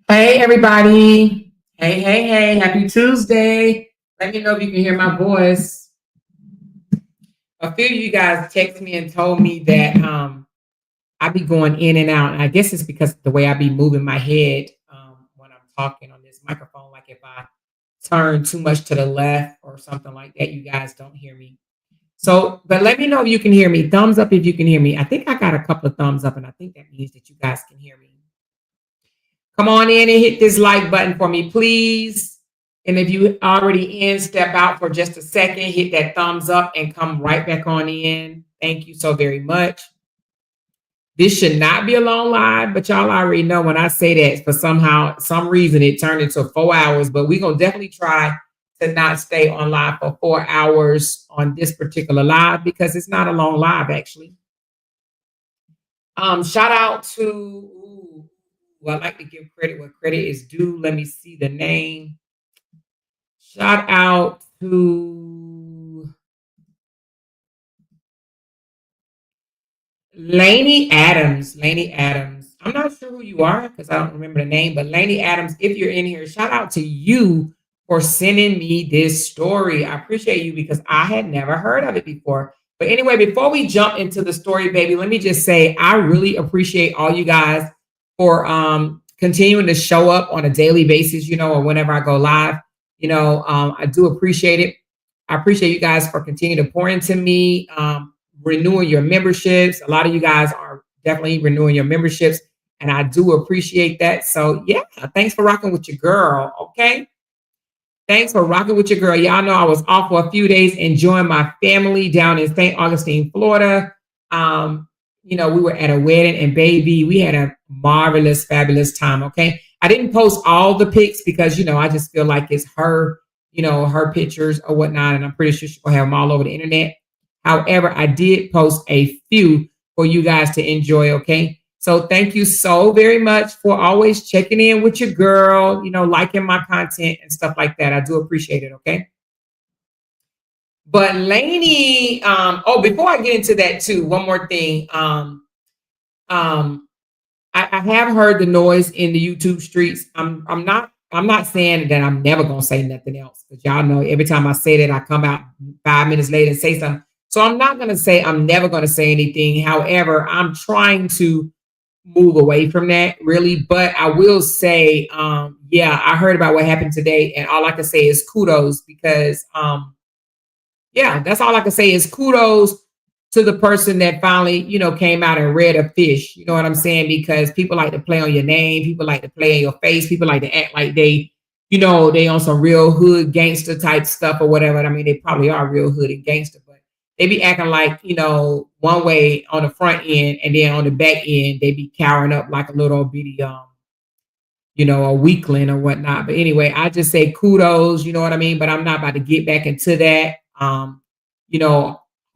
Hey, everybody. Hey. Happy Tuesday. Let me know if you can hear my voice. A few of you guys texted me and told me that I be going in and out. And I guess it's because the way I be moving my head when I'm talking on this microphone. Like if I turn too much to the left or something like that, you guys don't hear me. So, but let me know if you can hear me. Thumbs up if you can hear me. I think I got a couple of thumbs up, and I think that means that you guys can hear me. Come on in and hit this like button for me, please. And if you already in, step out for just a second, hit that thumbs up and come right back on in. Thank you so very much. This should not be a long live, but y'all already know when I say that for some reason it turned into 4 hours, but we're going to definitely try to not stay on live for 4 hours on this particular live because it's not a long live actually. Shout out to, I like to give credit where credit is due. Let me see the name. Shout out to Lainey Adams. Lainey Adams. I'm not sure who you are because I don't remember the name, but Lainey Adams, if you're in here, shout out to you for sending me this story. I appreciate you because I had never heard of it before. But anyway, before we jump into the story, baby, let me just say I really appreciate all you guys for continuing to show up on a daily basis, or whenever I go live. I do appreciate it. I appreciate you guys for continuing to pour into me, renewing your memberships. A lot of you guys are definitely renewing your memberships, and I do appreciate that. So, yeah, thanks for rocking with your girl, okay? Thanks for rocking with your girl. Y'all know I was off for a few days enjoying my family down in St. Augustine, Florida. We were at a wedding, and baby, we had a marvelous, fabulous time, okay? I didn't post all the pics because, I just feel like it's her, her pictures or whatnot, and I'm pretty sure she's going to have them all over the internet. However, I did post a few for you guys to enjoy, okay? So thank you so very much for always checking in with your girl, liking my content and stuff like that. I do appreciate it, okay? But Lainey, before I get into that too, one more thing. I have heard the noise in the YouTube streets. I'm not saying that I'm never gonna say nothing else, because y'all know every time I say that I come out 5 minutes later and say something. So I'm not gonna say I'm never gonna say anything. However, I'm trying to move away from that really. But I will say, I heard about what happened today, and all I can say is kudos because that's all I can say is kudos to the person that finally, came out and read a fish. You know what I'm saying? Because people like to play on your name, people like to play in your face, people like to act like they on some real hood gangster type stuff or whatever. I mean, they probably are real hood and gangster, but they be acting like, one way on the front end, and then on the back end, they be cowering up like a little bitty, a weakling or whatnot. But anyway, I just say kudos, you know what I mean? But I'm not about to get back into that.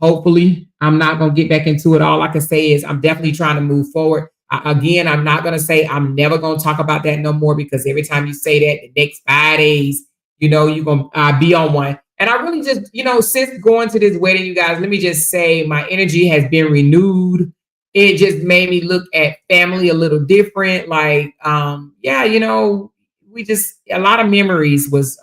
Hopefully I'm not going to get back into it. All I can say is I'm definitely trying to move forward. Again, I'm not going to say I'm never going to talk about that no more, because every time you say that, the next 5 days, you're going to be on one. And I really just, since going to this wedding, you guys, let me just say my energy has been renewed. It just made me look at family a little different. Like, we just, a lot of memories was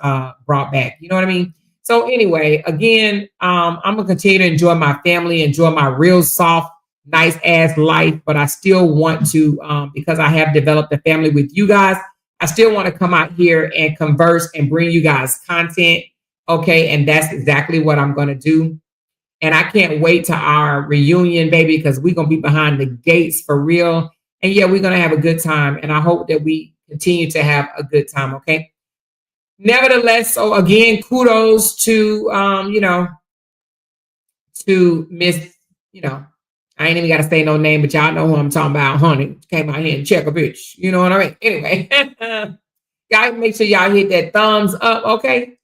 brought back. You know what I mean? So anyway, again, I'm going to continue to enjoy my family, enjoy my real soft, nice ass life. But I still want to, because I have developed a family with you guys, I still want to come out here and converse and bring you guys content. Okay. And that's exactly what I'm going to do. And I can't wait to our reunion, baby, because we're going to be behind the gates for real. And yeah, we're going to have a good time. And I hope that we continue to have a good time. Okay. Nevertheless, so again, kudos to, to Miss, I ain't even got to say no name, but y'all know who I'm talking about, honey. Came out here and check a bitch. You know what I mean? Anyway, y'all make sure y'all hit that thumbs up, okay?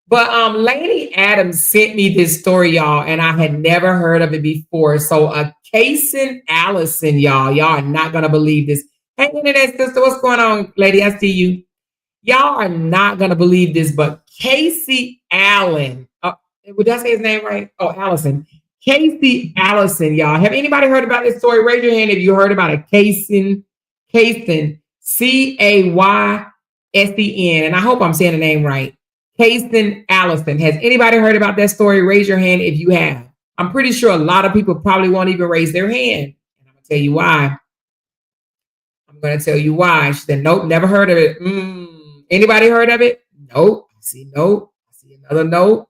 But Lady Adams sent me this story, y'all, and I had never heard of it before. So Caysen, Allison, y'all are not going to believe this. Hey, internet sister, what's going on, lady? I see you. Y'all are not going to believe this, but Casey Allen, would I say his name right? Oh, Allison. Casey Allison, y'all. Have anybody heard about this story? Raise your hand if you heard about a Caysen Caysen, and I hope I'm saying the name right. Caysen Allison. Has anybody heard about that story? Raise your hand if you have. I'm pretty sure a lot of people probably won't even raise their hand. And I'm going to tell you why. She said, nope, never heard of it. Anybody heard of it? Nope. I see nope. I see another nope.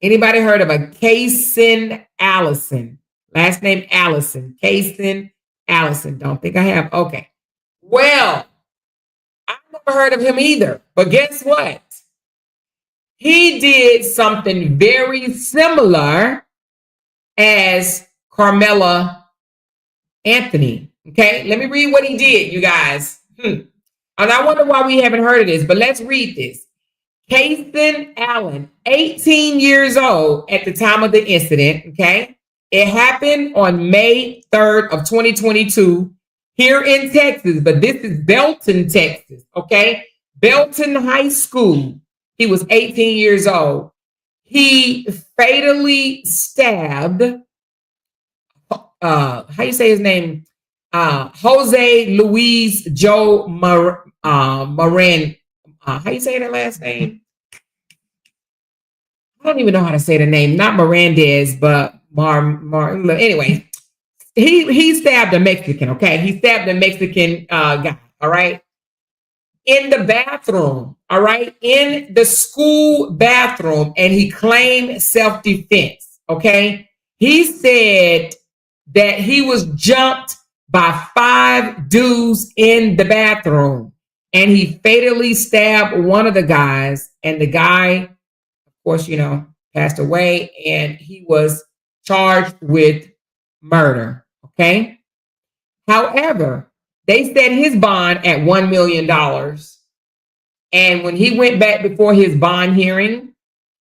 Anybody heard of a Caysen Allison? Last name Allison. Caysen Allison. Don't think I have. Okay. Well, I've never heard of him either. But guess what? He did something very similar as Karmelo Anthony. Okay, let me read what he did, you guys. And I wonder why we haven't heard of this, but let's read this. Caysen Allen, 18 years old at the time of the incident. Okay, it happened on May 3rd of 2022 here in Texas, but this is Belton, Texas. Okay, Belton High School. He was 18 years old. He fatally stabbed, how you say his name? Jose Luis Joe Moran. How you say that last name? I don't even know how to say the name. Not Mirandez, but anyway, he stabbed a Mexican. Okay, he stabbed a Mexican guy. All right, in the bathroom. All right, in the school bathroom, and he claimed self-defense. Okay, he said that he was jumped by 5 dudes in the bathroom, and he fatally stabbed one of the guys, and the guy, of course, passed away, and he was charged with murder. Okay. However, they set his bond at $1 million. And when he went back before his bond hearing,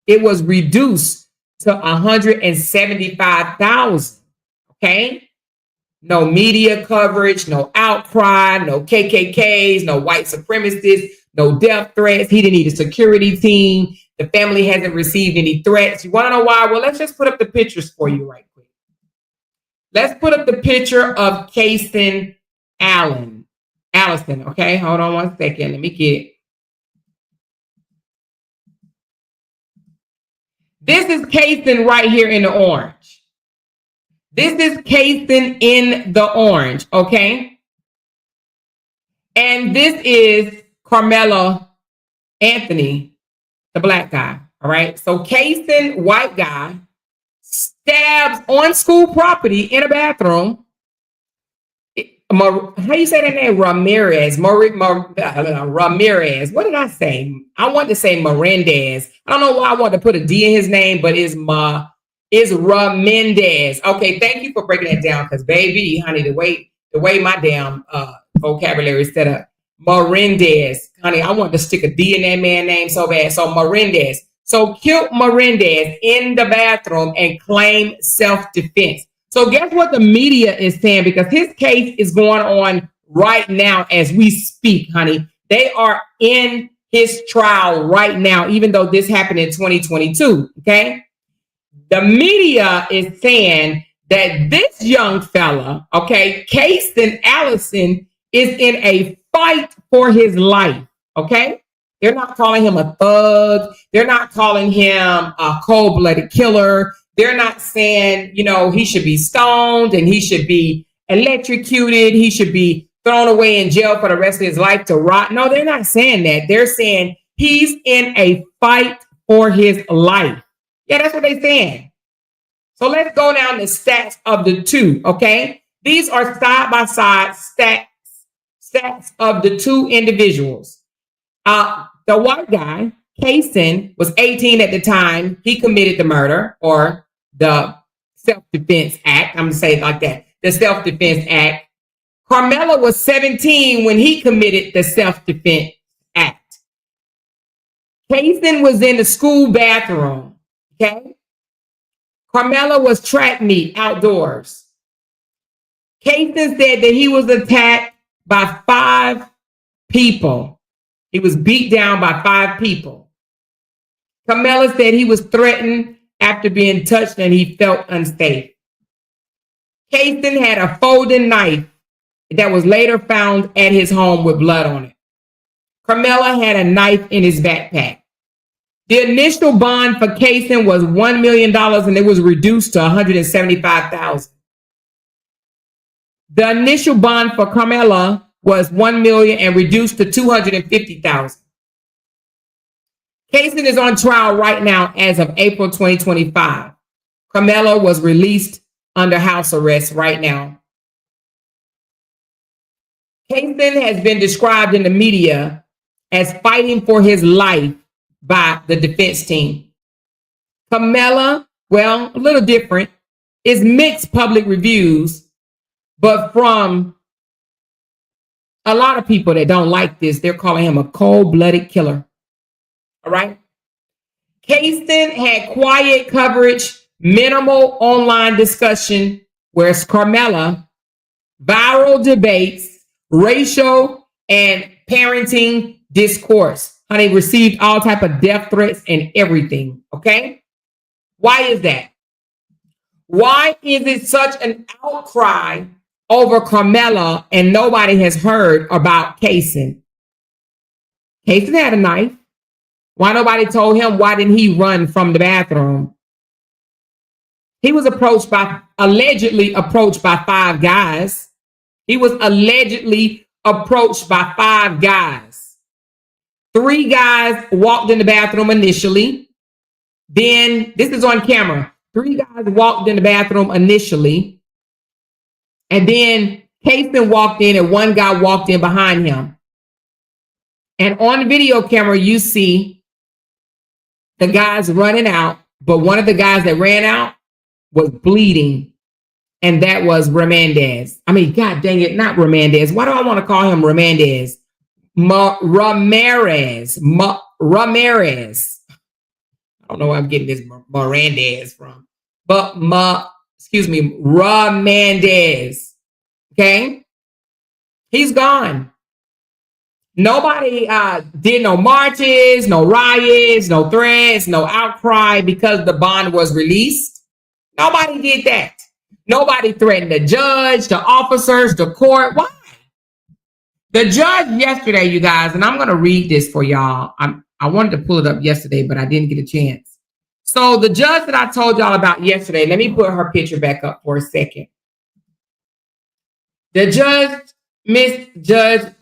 it was reduced to $175,000. Okay. No media coverage, no outcry, no KKKs, no white supremacists, no death threats. He didn't need a security team. The family hasn't received any threats. You want to know why? Well, let's just put up the pictures for you right quick. Let's put up the picture of Caysen Allison. Okay, hold on one second. Let me get it. This is Caysen right here in the orange. This is Caysen in the orange, okay? And this is Karmelo Anthony, the black guy, all right? So Caysen, white guy, stabs on school property in a bathroom. How you say that name? Ramirez. Ramirez. What did I say? I want to say Mirandez. I don't know why I want to put a D in his name, but it's Ramirez. Okay, thank you for breaking that down, because baby, honey, the way my damn vocabulary is set up. Mirandez. Honey, I want to stick a D in that man's name so bad. So Mirandez. So killed Mirandez in the bathroom and claimed self-defense. So guess what the media is saying? Because his case is going on right now as we speak, honey. They are in his trial right now, even though this happened in 2022, okay? The media is saying that this young fella, okay, Caysen Allison, is in a fight for his life, okay? They're not calling him a thug. They're not calling him a cold-blooded killer. They're not saying, he should be stoned and he should be electrocuted. He should be thrown away in jail for the rest of his life to rot. No, they're not saying that. They're saying he's in a fight for his life. Yeah, that's what they're saying. So let's go down the stats of the two, okay? These are side-by-side stats of the two individuals. The white guy, Caysen, was 18 at the time he committed the murder, or the self-defense act. I'm going to say it like that. The self-defense act. Karmelo was 17 when he committed the self-defense act. Caysen was in the school bathroom. Okay. Karmelo was track meet outdoors. Caysen said that he was attacked by 5 people. He was beat down by 5 people. Karmelo said he was threatened after being touched and he felt unsafe. Caysen had a folding knife that was later found at his home with blood on it. Karmelo had a knife in his backpack. The initial bond for Caysen was $1 million and it was reduced to $175,000. The initial bond for Karmelo was $1 million and reduced to $250,000. Caysen is on trial right now as of April 2025. Karmelo was released under house arrest right now. Caysen has been described in the media as fighting for his life by the defense team. Karmelo, well, a little different, is mixed public reviews, but from a lot of people that don't like this, they're calling him a cold-blooded killer. All right? Caysen had quiet coverage, minimal online discussion, whereas Karmelo, viral debates, racial and parenting discourse. Honey, received all type of death threats and everything, okay? Why is that? Why is it such an outcry over Karmelo and nobody has heard about Caysen? Caysen had a knife. Why nobody told him? Why didn't he run from the bathroom? He was allegedly approached by 5 guys. He was allegedly approached by 5 guys. 3 guys walked in the bathroom initially. Then, this is on camera. 3 guys walked in the bathroom initially. And then Caysen walked in and 1 guy walked in behind him. And on the video camera, you see the guys running out. But one of the guys that ran out was bleeding. And that was Ramirez. I mean, God dang it, not Ramirez. Why do I want to call him Ramirez? Ramirez. I don't know where I'm getting this Mirandez from. But, Ramirez. Okay? He's gone. Nobody did no marches, no riots, no threats, no outcry because the bond was released. Nobody did that. Nobody threatened the judge, the officers, the court. Why? The judge yesterday, you guys, and I'm going to read this for y'all. I wanted to pull it up yesterday, but I didn't get a chance. So the judge that I told y'all about yesterday, let me put her picture back up for a second. The judge, Miss Judge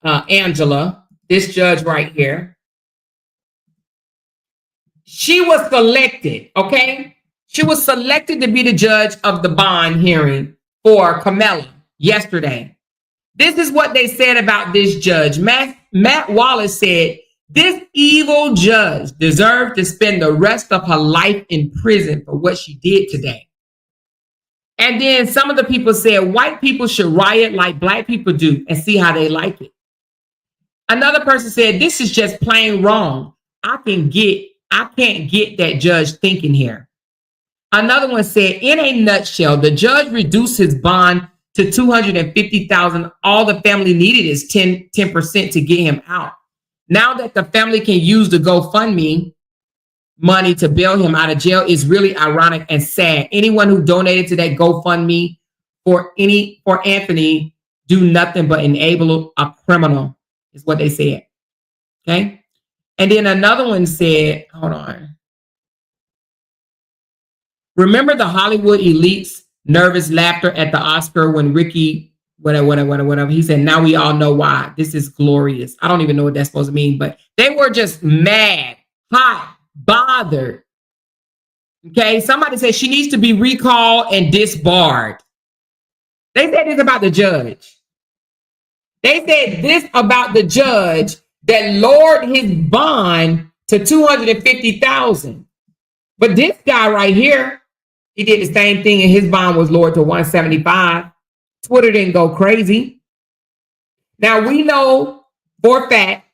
Angela, this judge right here, she was selected, okay? She was selected to be the judge of the bond hearing for Karmelo yesterday. This is what they said about this judge. Matt Wallace said, this evil judge deserved to spend the rest of her life in prison for what she did today. And then some of the people said, white people should riot like black people do and see how they like it. Another person said, this is just plain wrong. I can't get that judge thinking here. Another one said, in a nutshell, the judge reduced his bond to $250,000. All the family needed is 10% to get him out. Now that the family can use the GoFundMe money to bail him out of jail is really ironic and sad. Anyone who donated to that GoFundMe for Anthony do nothing but enable a criminal, is what they said. Okay. And then another one said, hold on. Remember the Hollywood elites' nervous laughter at the Oscar when Ricky, whatever. He said, now we all know why. This is glorious. I don't even know what that's supposed to mean, but they were just mad, hot, bothered. Okay. Somebody said she needs to be recalled and disbarred. They said this about the judge. They said this about the judge that lowered his bond to $250,000. But this guy right here, he did the same thing and his bond was lowered to $175,000. Twitter didn't go crazy. Now we know for a fact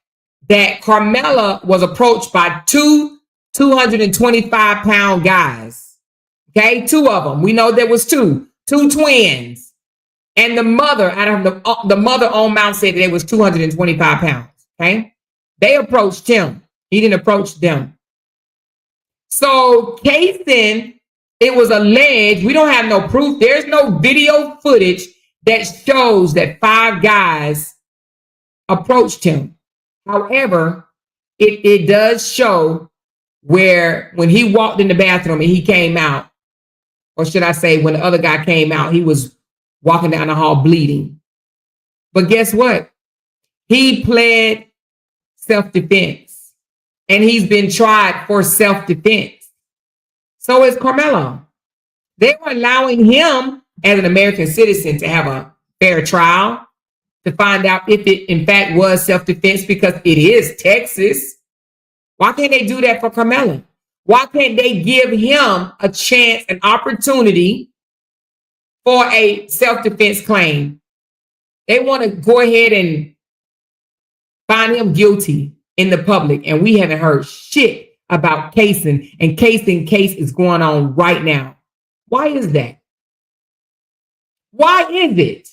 that Karmelo was approached by 2 225-pound guys. Okay, 2 of them. We know there was 2 twins. And the mother, out of the mother on mouth said that it was 225 pounds. Okay. They approached him. He didn't approach them. So Caysen, it was alleged, we don't have no proof. There's no video footage that shows that 5 guys approached him. However, it does show where when he walked in the bathroom and he came out, or should I say, when the other guy came out, he was walking down the hall bleeding. But guess what? He pled self-defense, and he's been tried for self-defense. So is Karmelo. They were allowing him as an American citizen to have a fair trial to find out if it in fact was self-defense, because it is Texas. Why can't they do that for Karmelo? Why can't they give him a chance, an opportunity for a self-defense claim? They want to go ahead and find him guilty in the public, and we haven't heard shit about Caysen, and Caysen case is going on right now. Why is that? Why is it?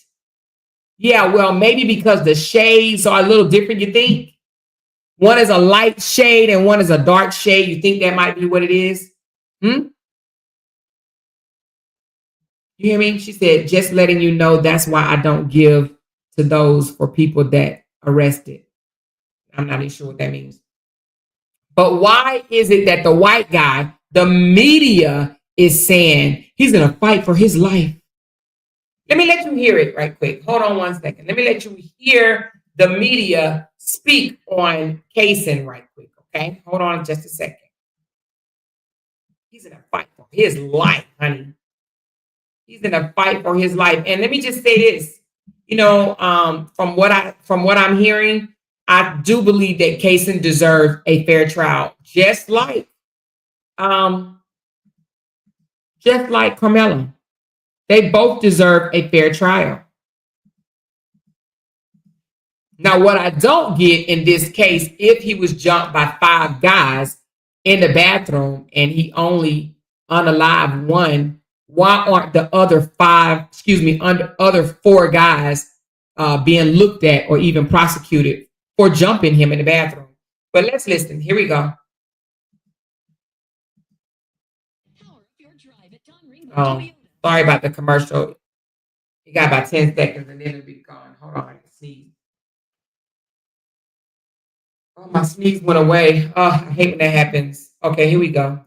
Yeah, well, maybe because the shades are a little different, you think? One is a light shade and one is a dark shade. You think that might be what it is? You hear me? She said, just letting you know, that's why I don't give to those for people that arrested. I'm not even sure what that means. But why is it that the white guy, the media, is saying he's going to fight for his life? Let me let you hear it right quick. Hold on one second. Let me let you hear the media speak on Caysen right quick, okay? Hold on just a second. He's in a fight for his life, honey. He's in a fight for his life. And let me just say this. You know, from what I'm hearing, I do believe that Caysen deserves a fair trial, just like Karmelo. They both deserve a fair trial. Now, what I don't get in this case, if he was jumped by 5 guys in the bathroom and he only unalived one, why aren't the other 4 guys being looked at or even prosecuted for jumping him in the bathroom? But let's listen. Here we go. Oh, sorry about the commercial. You got about 10 seconds and then it'll be gone. Hold on, I can sneeze. Oh, my sneeze went away. Oh, I hate when that happens. Okay, here we go.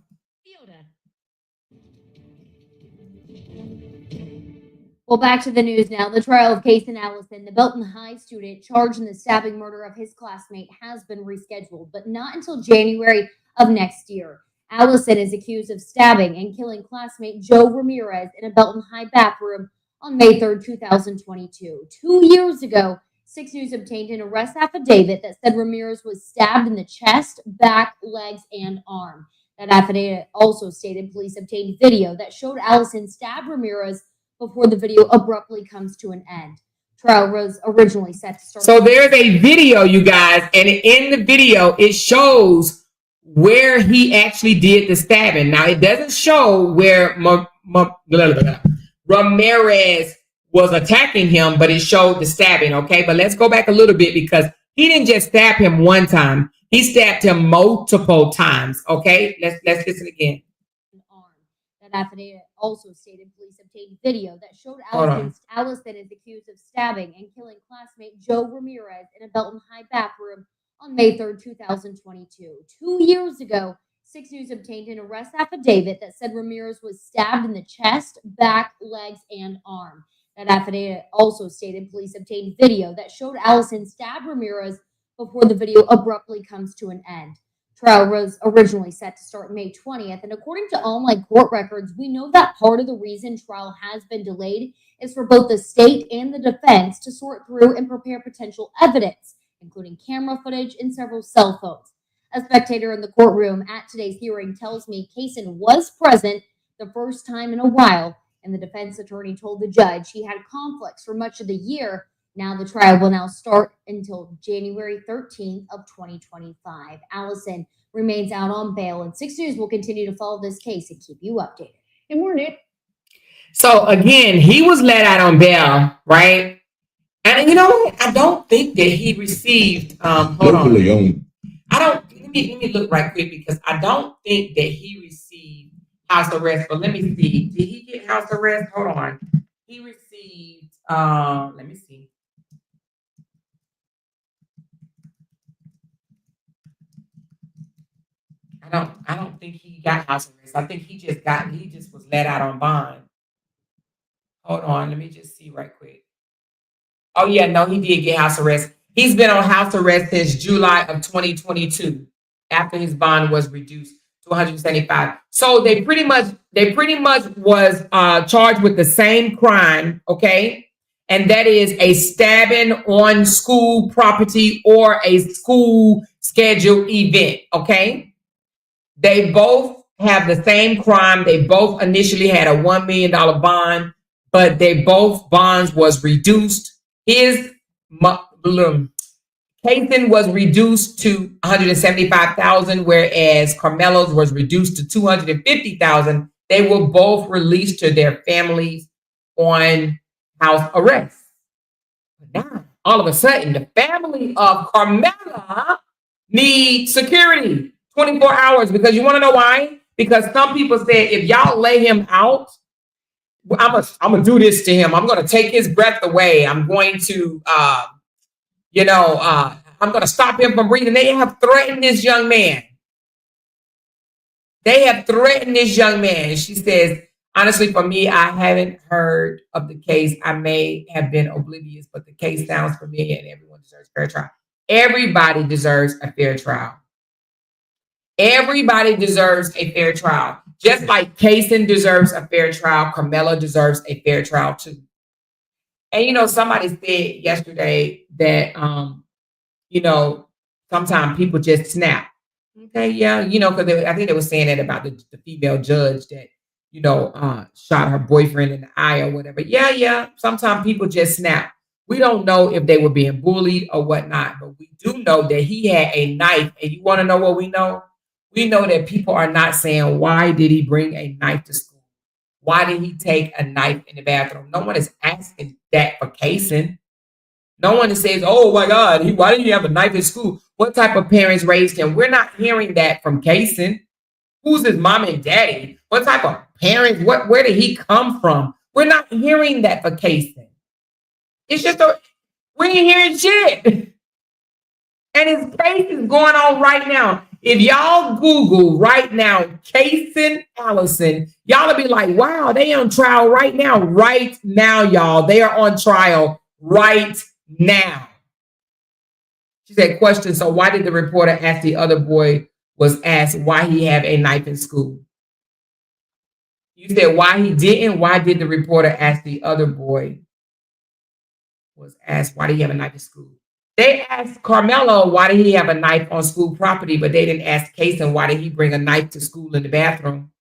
Well, back to the news now. The trial of Caysen Allison, the Belton High student charged in the stabbing murder of his classmate, has been rescheduled, but not until January of next year. Allison is accused of stabbing and killing classmate Joe Ramirez in a Belton High bathroom on May 3rd, 2022. 2 years ago, 6 News obtained an arrest affidavit that said Ramirez was stabbed in the chest, back, legs, and arm. That affidavit also stated police obtained video that showed Allison stab Ramirez before the video abruptly comes to an end. Trial was originally set to start. So there's a video, you guys, and in the video, it shows where he actually did the stabbing. Now, it doesn't show where Ramirez was attacking him, but it showed the stabbing, okay? But let's go back a little bit, because he didn't just stab him one time. He stabbed him multiple times, okay? Let's listen again. That affidavit also stated police obtained video that showed Allison is accused of stabbing and killing classmate Joe Ramirez in a Belton High bathroom on May 3rd, 2022. 2 years ago, 6 News obtained an arrest affidavit that said Ramirez was stabbed in the chest, back, legs, and arm. That affidavit also stated police obtained video that showed Allison stab Ramirez before the video abruptly comes to an end. Trial was originally set to start May 20th, and according to online court records, we know that part of the reason trial has been delayed is for both the state and the defense to sort through and prepare potential evidence, including camera footage and several cell phones. A spectator in the courtroom at today's hearing tells me Caysen was present the first time in a while, and the defense attorney told the judge he had conflicts for much of the year. Now the trial will now start until January 13th of 2025. Allison remains out on bail, and 6 News will continue to follow this case and keep you updated. And more news. So again, he was let out on bail, right? And you know what? I don't think that he received. Hold on. I don't. Let me look right quick, because I don't think that he received house arrest. But let me see. Did he get house arrest? Hold on. He received. Let me see. I don't think he got house arrest. I think he just was let out on bond. Hold on, let me just see right quick. Oh yeah, no, he did get house arrest. He's been on house arrest since July of 2022 after his bond was reduced to 175. So they pretty much was charged with the same crime, okay? And that is a stabbing on school property or a school scheduled event, okay? They both have the same crime. They both initially had a $1 million bond, but they both bonds was reduced. His Caysen was reduced to 175,000, whereas Karmelo's was reduced to 250,000. They were both released to their families on house arrest. But now, all of a sudden, the family of Karmelo need security 24 hours because you want to know why? Because some people said if y'all lay him out, I'm gonna do this to him. I'm gonna take his breath away. I'm going to I'm going to stop him from breathing. They have threatened this young man. They have threatened this young man. She says, honestly, for me, I haven't heard of the case. I may have been oblivious, but the case sounds familiar and everyone deserves a fair trial. Everybody deserves a fair trial. Everybody deserves a fair trial. Just like Caysen deserves a fair trial, Karmelo deserves a fair trial too. And somebody said yesterday that sometimes people just snap. Okay, yeah, because I think they were saying that about the female judge that, shot her boyfriend in the eye or whatever. Yeah, sometimes people just snap. We don't know if they were being bullied or whatnot, but we do know that he had a knife. And you want to know what we know? We know that people are not saying, why did he bring a knife to school? Why did he take a knife in the bathroom? No one is asking that for Caysen. No one says, oh my God, why did he have a knife in school? What type of parents raised him? We're not hearing that from Caysen. Who's his mom and daddy? What type of parents? Where did he come from? We're not hearing that for Caysen. It's just we ain't hearing shit. And his case is going on right now. If y'all Google right now, Caysen Allison, y'all will be like, wow, they on trial right now. Right now, y'all. They are on trial right now. She said, question, so why did the reporter ask the other boy was asked why he have a knife in school? You said why he didn't? Why did the reporter ask the other boy was asked why did he have a knife in school? They asked Karmelo why did he have a knife on school property, but they didn't ask Caysen why did he bring a knife to school in the bathroom.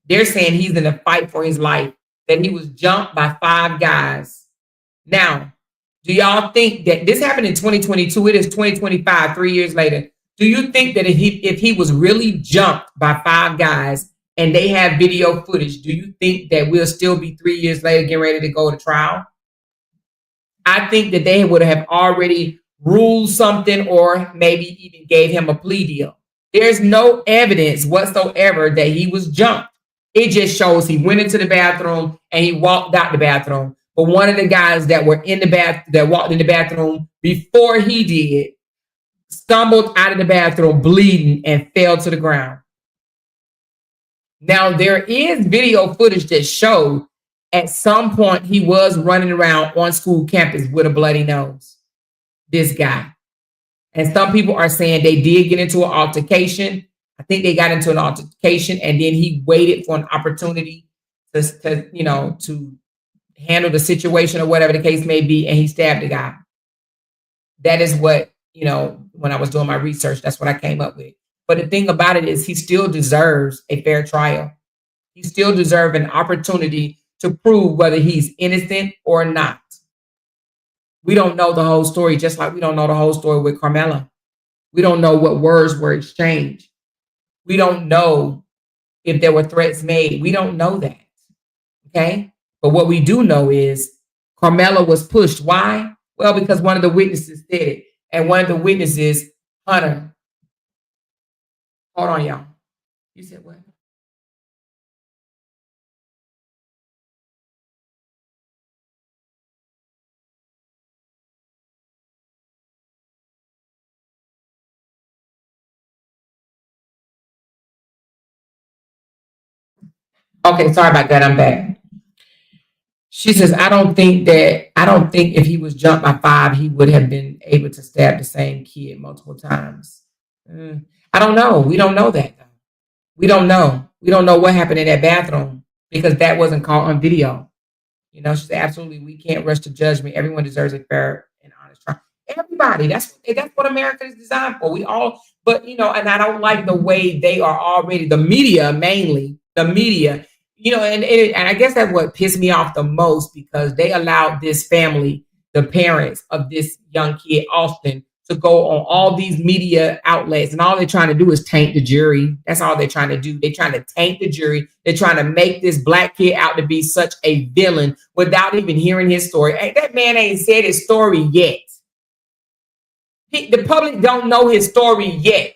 They're saying he's in a fight for his life, that he was jumped by 5 guys. Now, do y'all think that this happened in 2022? It is 2025, 3 years later. Do you think that if he was really jumped by 5 guys and they have video footage, do you think that we'll still be 3 years later getting ready to go to trial? I think that they would have already ruled something or maybe even gave him a plea deal. There's no evidence whatsoever that he was jumped. It just shows he went into the bathroom and he walked out the bathroom. But one of the guys that were in the that walked in the bathroom before he did stumbled out of the bathroom bleeding and fell to the ground. Now, there is video footage that showed at some point he was running around on school campus with a bloody nose, this guy. And some people are saying they did get into an altercation. I think they got into an altercation and then he waited for an opportunity to handle the situation or whatever the case may be, and he stabbed the guy. That is what, when I was doing my research, that's what I came up with. But the thing about it is he still deserves a fair trial. He still deserves an opportunity to prove whether he's innocent or not. We don't know the whole story, just like we don't know the whole story with Karmelo. We don't know what words were exchanged. We don't know if there were threats made. We don't know that. Okay? But what we do know is Karmelo was pushed. Why? Well, because one of the witnesses said it. And one of the witnesses, Hunter. Hold on, y'all. You said what? Okay, sorry about that. I'm back. She says, I don't think if he was jumped by 5, he would have been able to stab the same kid multiple times. I don't know. We don't know that. We don't know. We don't know what happened in that bathroom because that wasn't caught on video. You know, she said, absolutely, we can't rush to judgment. Everyone deserves a fair and honest trial. Everybody, that's what America is designed for. We all, but you know, and I don't like the way they are already, the media mainly, the media, you know, and I guess that's what pissed me off the most because they allowed this family, the parents of this young kid, Austin, to go on all these media outlets, and all they're trying to do is taint the jury. That's all they're trying to do. They're trying to taint the jury. They're trying to make this black kid out to be such a villain without even hearing his story. Hey, that man ain't said his story yet. The public don't know his story yet.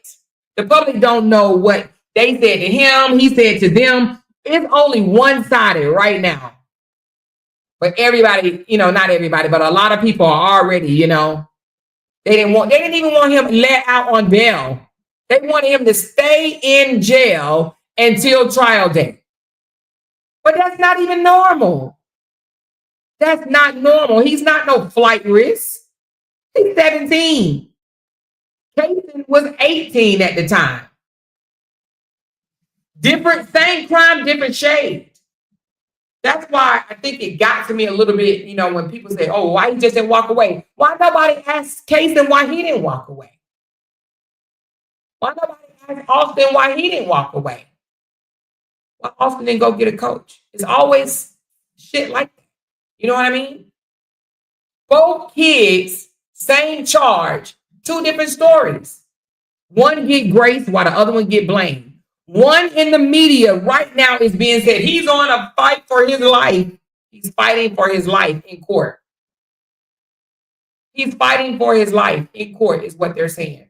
The public don't know what they said to him, he said to them. It's only one-sided right now. But everybody, you know, not everybody, but a lot of people are already, you know, they didn't even want him let out on bail. They wanted him to stay in jail until trial day. But that's not even normal. That's not normal. He's not no flight risk. He's 17. Caysen was 18 at the time. Same crime, different shade. That's why I think it got to me a little bit, you know, when people say, oh, why he just didn't walk away? Why nobody asked Caysen why he didn't walk away? Why nobody asked Austin why he didn't walk away? Why Austin didn't go get a coach? It's always shit like that. You know what I mean? Both kids, same charge, 2 different stories. One get grace while the other one get blamed. One in the media right now is being said he's on a fight for his life. He's fighting for his life in court. He's fighting for his life in court is what they're saying.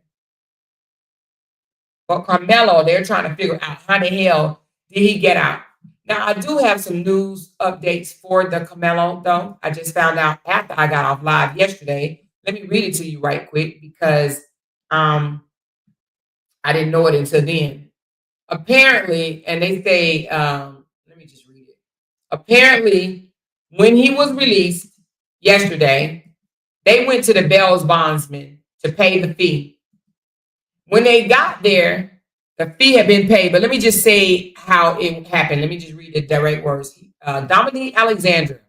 But Karmelo, they're trying to figure out how the hell did he get out. Now, I do have some news updates for the Karmelo, though. I just found out after I got off live yesterday. Let me read it to you right quick because I didn't know it until then. Apparently, and they say, let me just read it. Apparently, when he was released yesterday, they went to the bail bondsman to pay the fee. When they got there, the fee had been paid. But let me just say how it happened. Let me just read the direct words. Dominique Alexandra,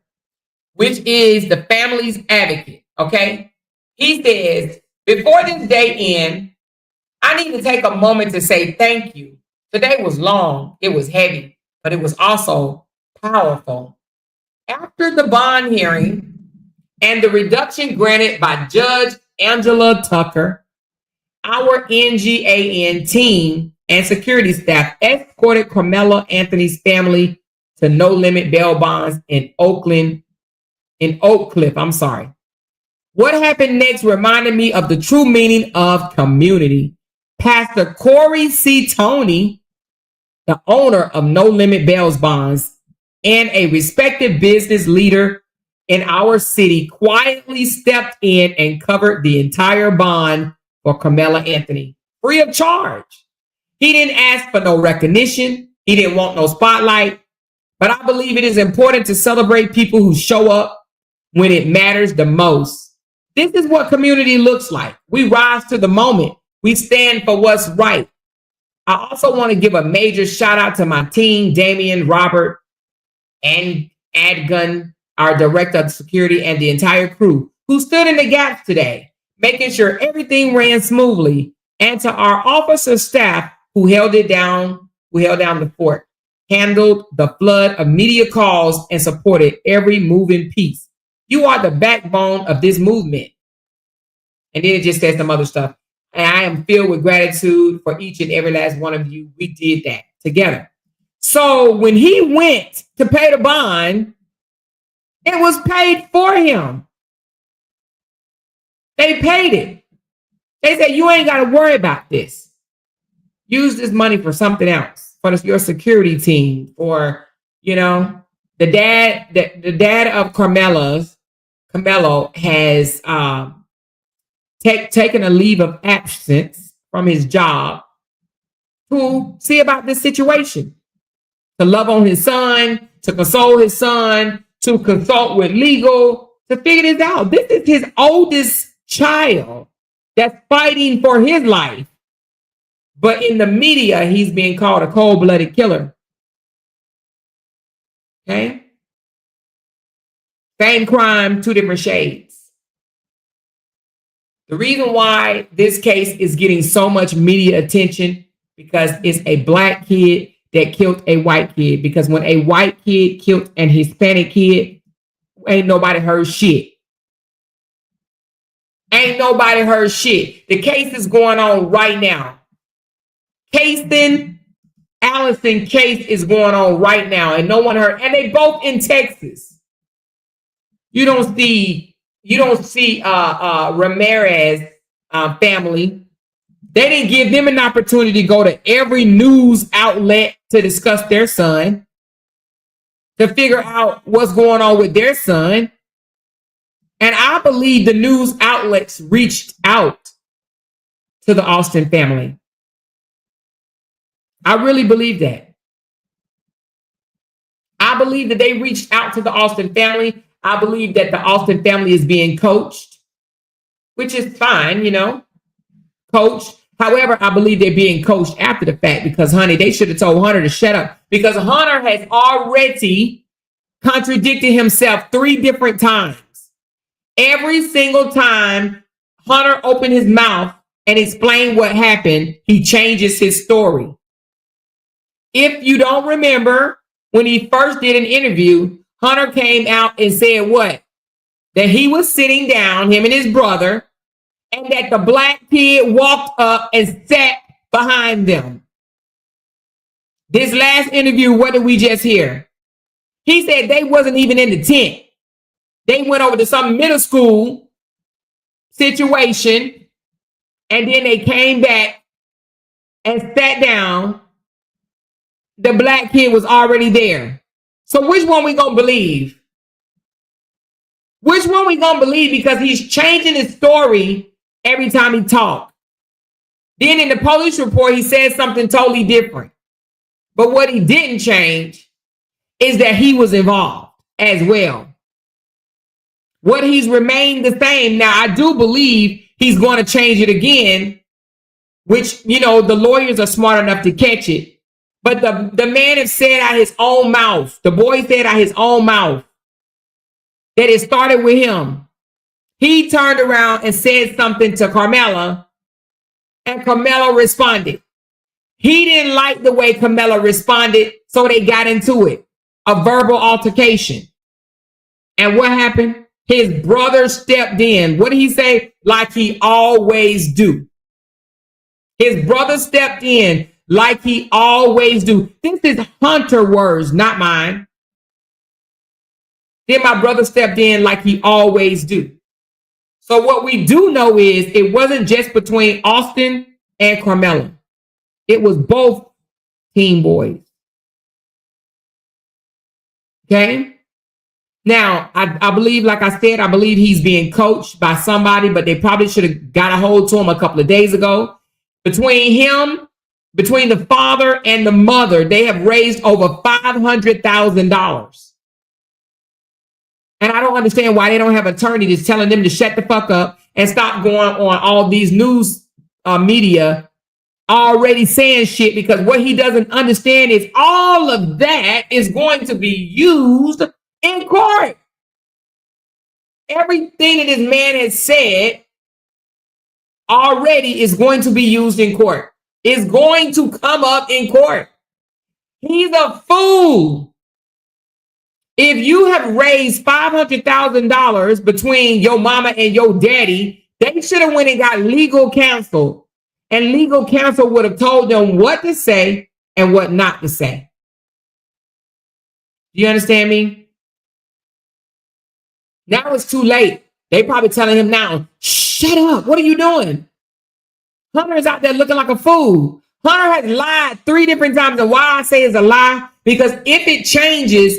which is the family's advocate, okay? He says, before this day end, I need to take a moment to say thank you. Today was long, it was heavy, but it was also powerful. After the bond hearing and the reduction granted by Judge Angela Tucker, our NGAN team and security staff escorted Carmelo Anthony's family to no limit bail bonds in Oak Cliff. I'm sorry. What happened next reminded me of the true meaning of community. Pastor Corey C. Tony, the owner of No Limit Bail Bonds and a respected business leader in our city, quietly stepped in and covered the entire bond for Carmelo Anthony, free of charge. He didn't ask for no recognition. He didn't want no spotlight. But I believe it is important to celebrate people who show up when it matters the most. This is what community looks like. We rise to the moment. We stand for what's right. I also want to give a major shout out to my team, Damian, Robert, and Adgun, our director of security, and the entire crew who stood in the gaps today, making sure everything ran smoothly, and to our officer staff who held down the fort, handled the flood of media calls, and supported every moving piece. You are the backbone of this movement. And then it just says some other stuff. And I am filled with gratitude for each and every last one of you. We did that together. So when he went to pay the bond, it was paid for him. They paid it. They said, you ain't got to worry about this. Use this money for something else, for your security team, or, you know, the dad of Karmelo has taken a leave of absence from his job to see about this situation. to love on his son, to console his son, to consult with legal, to figure this out. This is his oldest child that's fighting for his life. But in the media, he's being called a cold-blooded killer. Okay? Same crime, two different shades. The reason why this case is getting so much media attention because it's a black kid that killed a white kid. Because when a white kid killed an Hispanic kid, ain't nobody heard shit. Ain't nobody heard shit. The case is going on right now. Caysen, Allison case is going on right now, and no one heard. And they both in Texas. You don't see Ramirez family. They didn't give them an opportunity to go to every news outlet to discuss their son, to figure out what's going on with their son. And I believe the news outlets reached out to the Austin family. I really believe that. I believe that they reached out to the Austin family. I believe that the Austin family is being coached, which is fine, you know, coached. However, I believe they're being coached after the fact because, honey, they should have told Hunter to shut up because Hunter has already contradicted himself 3 different times. Every single time Hunter opened his mouth and explained what happened, he changes his story. If you don't remember, when he first did an interview, Hunter came out and said what? That he was sitting down, him and his brother, and that the black kid walked up and sat behind them. This last interview, what did we just hear? He said they wasn't even in the tent. They went over to some middle school situation, and then they came back and sat down. The black kid was already there. So which one we gonna believe? Which one we gonna believe? Because he's changing his story every time he talks. Then in the police report, he said something totally different. But what he didn't change is that he was involved as well. What he's remained the same. Now, I do believe he's going to change it again, which, you know, the lawyers are smart enough to catch it. But the man has said out his own mouth, the boy said out his own mouth, that it started with him. He turned around and said something to Karmelo, and Karmelo responded. He didn't like the way Karmelo responded, so they got into it, a verbal altercation. And what happened? His brother stepped in. What did he say? Like he always do. His brother stepped in like he always do. This is Hunter words, not mine. Then my brother stepped in like he always do. So what we do know is it wasn't just between Austin and Karmelo. It was both teen boys. Okay? Now, I believe, like I said, I believe he's being coached by somebody, but they probably should have got a hold to him a couple of days ago. Between the father and the mother, they have raised over $500,000. And I don't understand why they don't have an attorney that's telling them to shut the fuck up and stop going on all these news media already saying shit, because what he doesn't understand is all of that is going to be used in court. Everything that this man has said already is going to be used in court. It's going to come up in court. He's a fool. If you have raised $500,000 between your mama and your daddy, they should have went and got legal counsel. And legal counsel would have told them what to say and what not to say. Do you understand me? Now it's too late. They probably telling him now, shut up. What are you doing? Hunter is out there looking like a fool. Hunter has lied 3 different times. And why I say it's a lie, because if it changes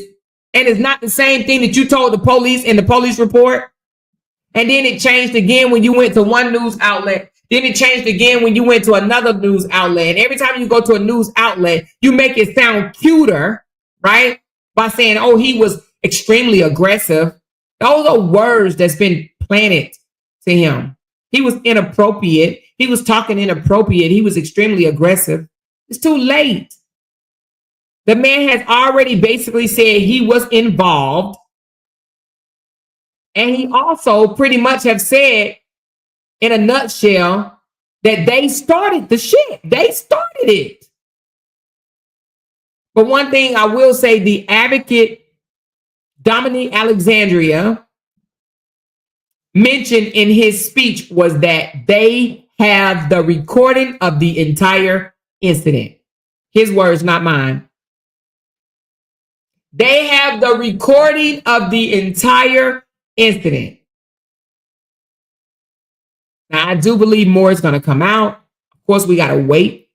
and it's not the same thing that you told the police in the police report, and then it changed again when you went to one news outlet, then it changed again when you went to another news outlet. And every time you go to a news outlet, you make it sound cuter right? By saying, oh, he was extremely aggressive. Those are words that's been planted to him. He was inappropriate. He was talking inappropriate. He was extremely aggressive. It's too late. The man has already basically said he was involved. And he also pretty much have said, in a nutshell, that they started the shit. They started it. But one thing I will say, the advocate, Dominique Alexandria, mentioned in his speech was that they have the recording of the entire incident. His words, not mine. They have the recording of the entire incident. Now, I do believe more is going to come out. Of course, we got to wait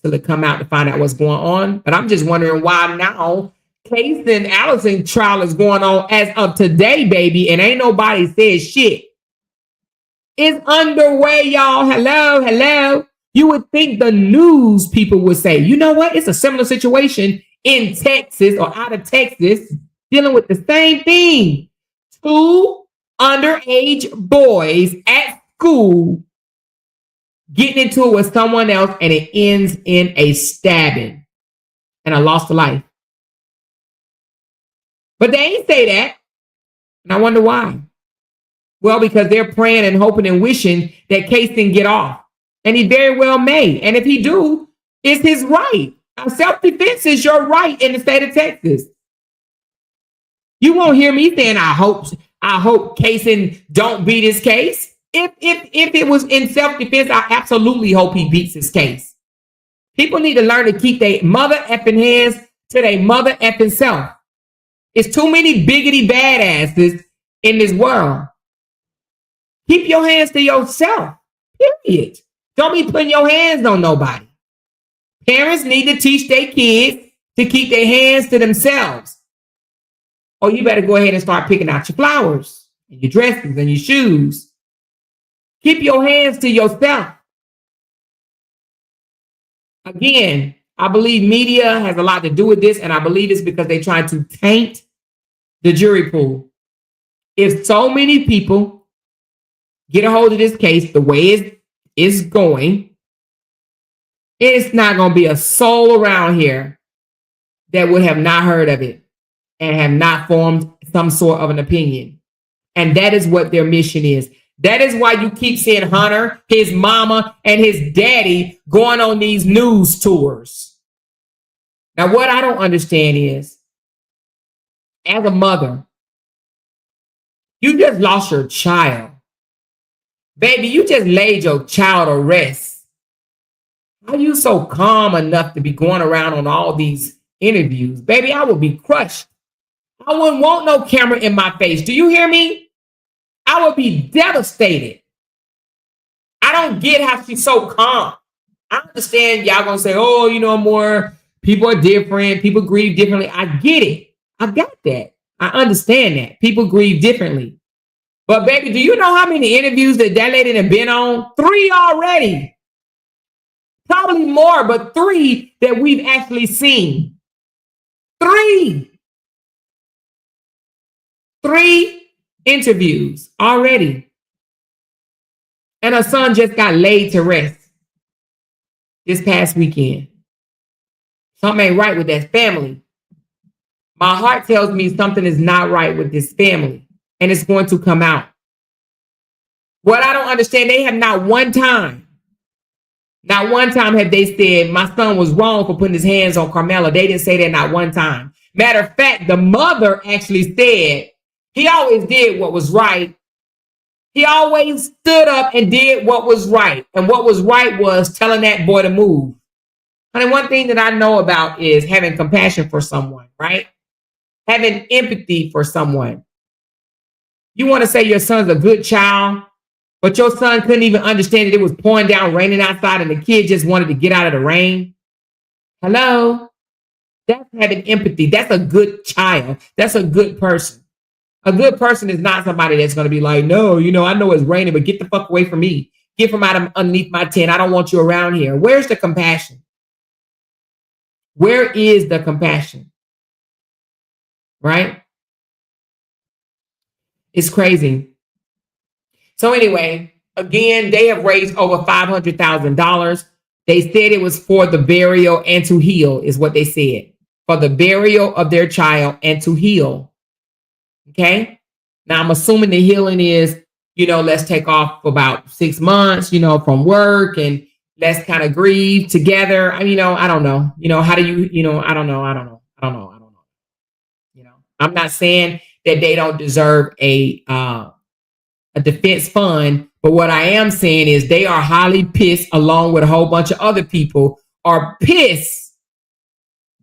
till it come out to find out what's going on. But I'm just wondering why now Caysen Allison trial is going on as of today, baby, and ain't nobody said shit. It's underway, y'all. Hello, hello. You would think the news people would say, you know what? It's a similar situation in Texas or out of Texas dealing with the same thing. 2 underage boys at school getting into it with someone else, and it ends in a stabbing and a loss of life. But they ain't say that. And I wonder why. Well, because they're praying and hoping and wishing that Caysen get off. And he very well may. And if he do, it's his right. Now, self-defense is your right in the state of Texas. You won't hear me saying, I hope Caysen don't beat his case. If it was in self-defense, I absolutely hope he beats his case. People need to learn to keep their mother effing hands to their mother effing self. It's too many biggity badasses in this world. Keep your hands to yourself, period. Don't be putting your hands on nobody. Parents need to teach their kids to keep their hands to themselves. Oh, you better go ahead and start picking out your flowers and your dresses and your shoes. Keep your hands to yourself. Again, I believe media has a lot to do with this, and I believe it's because they're trying to taint the jury pool. If so many people get a hold of this case the way it's going, it's not going to be a soul around here that would have not heard of it and have not formed some sort of an opinion. And that is what their mission is. That is why you keep seeing Hunter, his mama, and his daddy going on these news tours. Now, what I don't understand is, as a mother, you just lost your child. Baby, you just laid your child to rest. How are you so calm enough to be going around on all these interviews? Baby, I would be crushed. I wouldn't want no camera in my face. Do you hear me? I would be devastated. I don't get how she's so calm. I understand y'all gonna say, oh, you know, more people are different. People grieve differently. I get it. I got that. I understand that. People grieve differently. But baby, do you know how many interviews that lady have been on? 3 already. Probably more, but 3 that we've actually seen. 3 interviews already. And her son just got laid to rest this past weekend. Something ain't right with that family. My heart tells me something is not right with this family, and it's going to come out. What I don't understand, they have not one time have they said my son was wrong for putting his hands on Karmelo. They didn't say that not one time. Matter of fact, the mother actually said he always did what was right. He always stood up and did what was right. And what was right was telling that boy to move. And one thing that I know about is having compassion for someone, right? Having empathy for someone. You want to say your son's a good child, but your son couldn't even understand that it was pouring down, raining outside, and the kid just wanted to get out of the rain. Hello? That's having empathy. That's a good child. That's a good person. A good person is not somebody that's going to be like, no, you know, I know it's raining, but get the fuck away from me. Get from out of underneath my tent. I don't want you around here. Where's the compassion? Where is the compassion? right? It's crazy. So anyway, again, they have raised over $500,000. They said it was for the burial and to heal, is what they said. For the burial of their child and to heal. Okay? Now, I'm assuming the healing is, let's take off for about 6 months, from work, and let's kind of grieve together. I don't know. How do you, I don't know. I'm not saying that they don't deserve a defense fund, but what I am saying is they are highly pissed, along with a whole bunch of other people, are pissed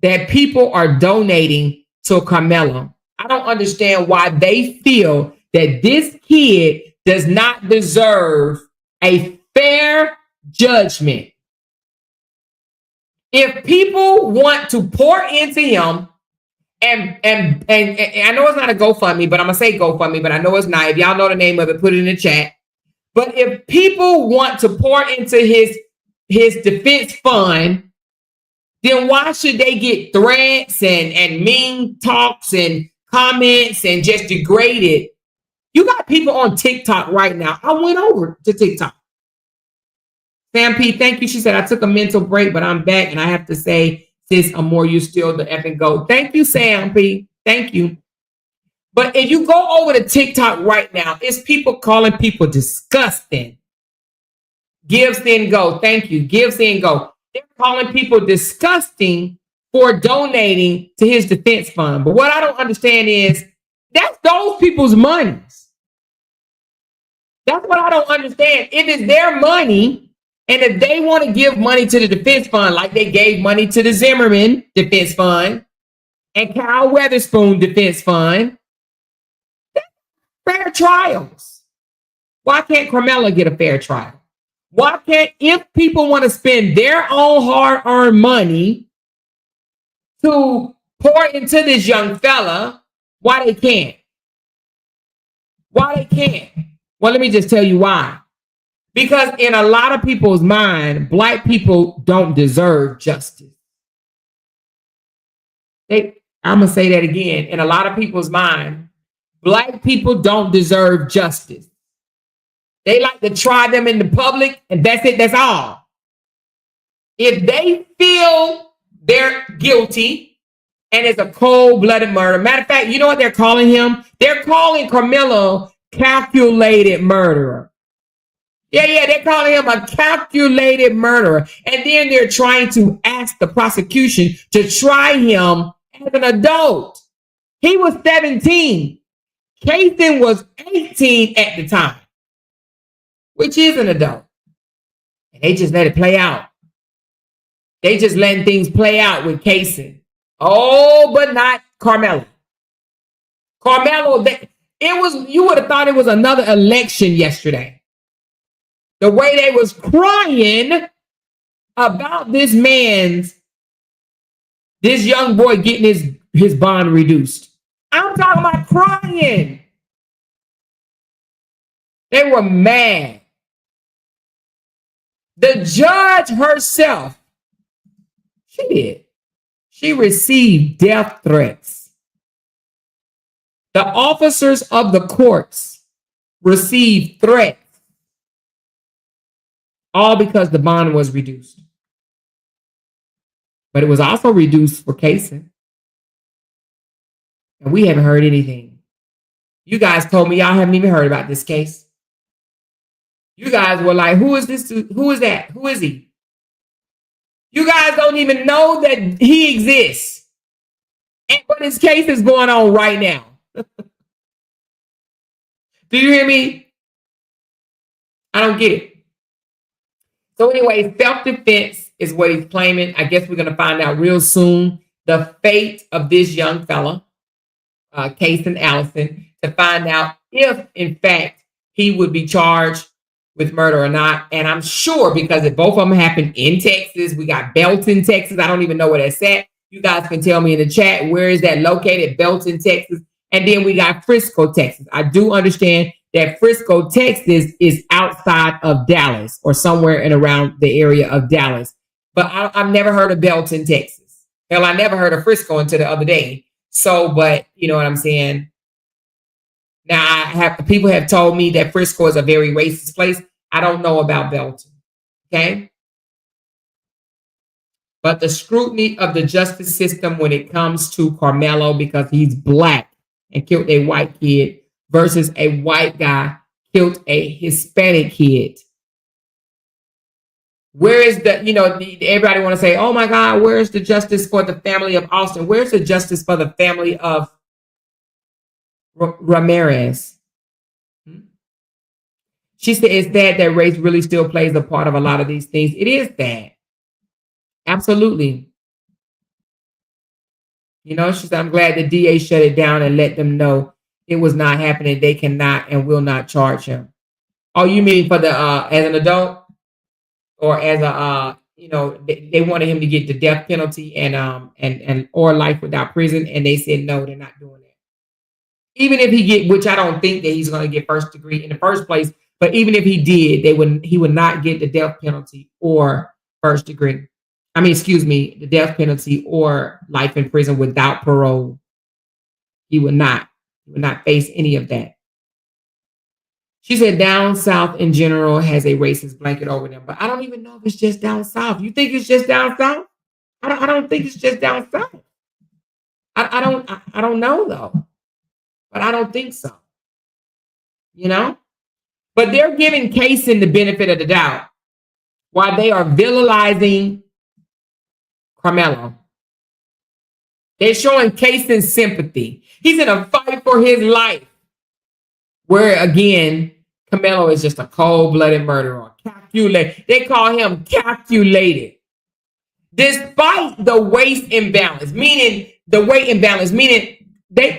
that people are donating to Karmelo. I don't understand why they feel that this kid does not deserve a fair judgment. If people want to pour into him, and I know it's not a GoFundMe, but I'm gonna say GoFundMe, but I know it's not. If y'all know the name of it, put it in the chat. But if people want to pour into his defense fund, then why should they get threats and mean talks and comments and just degrade it? You got people on TikTok right now. I went over to TikTok. Sam P, thank you. She said, I took a mental break, but I'm back, and I have to say, sis, Amoira, you still the effing GOAT. Thank you, Sam P. Thank you. But if you go over to TikTok right now, it's people calling people disgusting. Give, send, go. Thank you. Give, send, go. They're calling people disgusting for donating to his defense fund. But what I don't understand is that's those people's monies. That's what I don't understand. If it's their money, and if they want to give money to the defense fund, like they gave money to the Zimmerman defense fund and Kyle Weatherspoon defense fund, fair trials. Why can't Karmelo get a fair trial? Why can't, if people want to spend their own hard-earned money to pour into this young fella, why they can't? Why they can't? Well, let me just tell you why. Because in a lot of people's mind, Black people don't deserve justice. I'm going to say that again. In a lot of people's mind, Black people don't deserve justice. They like to try them in the public, and that's it. That's all. If they feel they're guilty and it's a cold-blooded murder. Matter of fact, you know what they're calling him? They're calling Karmelo calculated murderer. Yeah, they're calling him a calculated murderer. And then they're trying to ask the prosecution to try him as an adult. He was 17. Caysen was 18 at the time, which is an adult. And they just let it play out. They just letting things play out with Caysen. Oh, but not Karmelo. Karmelo, you would have thought it was another election yesterday. The way they was crying about this young boy getting his bond reduced. I'm talking about crying. They were mad. The judge herself, she received death threats. The officers of the courts received threats. All because the bond was reduced. But it was also reduced for Caysen. And we haven't heard anything. You guys told me y'all haven't even heard about this case. You guys were like, who is this? Who is that? Who is he? You guys don't even know that he exists. But his case is going on right now. Do you hear me? I don't get it. So anyway, self-defense is what he's claiming. I guess we're going to find out real soon the fate of this young fella, Caysen Allison, to find out if, in fact, he would be charged with murder or not. And I'm sure, because if both of them happened in Texas, we got Belton, Texas. I don't even know where that's at. You guys can tell me in the chat, where is that located? Belton, Texas. And then we got Frisco, Texas. I do understand that Frisco, Texas is outside of Dallas or somewhere in around the area of Dallas. But I've never heard of Belton, Texas. Hell, I never heard of Frisco until the other day. So, but you know what I'm saying? Now, people have told me that Frisco is a very racist place. I don't know about Belton. Okay. But the scrutiny of the justice system when it comes to Karmelo because he's black and killed a white kid versus a white guy killed a Hispanic kid. Where is everybody want to say, oh my God, where's the justice for the family of Austin? Where's the justice for the family of Ramirez? She said it's sad that race really still plays a part of a lot of these things. It is sad. Absolutely. You know, she said, I'm glad the DA shut it down and let them know it was not happening. They cannot and will not charge him. Oh, you mean for the as an adult or as a they wanted him to get the death penalty and or life without prison, and they said no, they're not doing that. Even if he which I don't think that he's going to get first degree in the first place, but even if he did, he would not get the death penalty or first degree. The death penalty or life in prison without parole. He would not face any of that. She said down south in general has a racist blanket over them, but I don't even know if it's just down south. You think it's just down south? I don't think it's just down south. I don't know though, but I don't think so. You know, but they're giving Caysen the benefit of the doubt while they are villainizing Karmelo. They're showing Caysen sympathy. He's in a fight for his life. Where again, Karmelo is just a cold-blooded murderer. Calculated. They call him calculated. Despite the weight imbalance, meaning they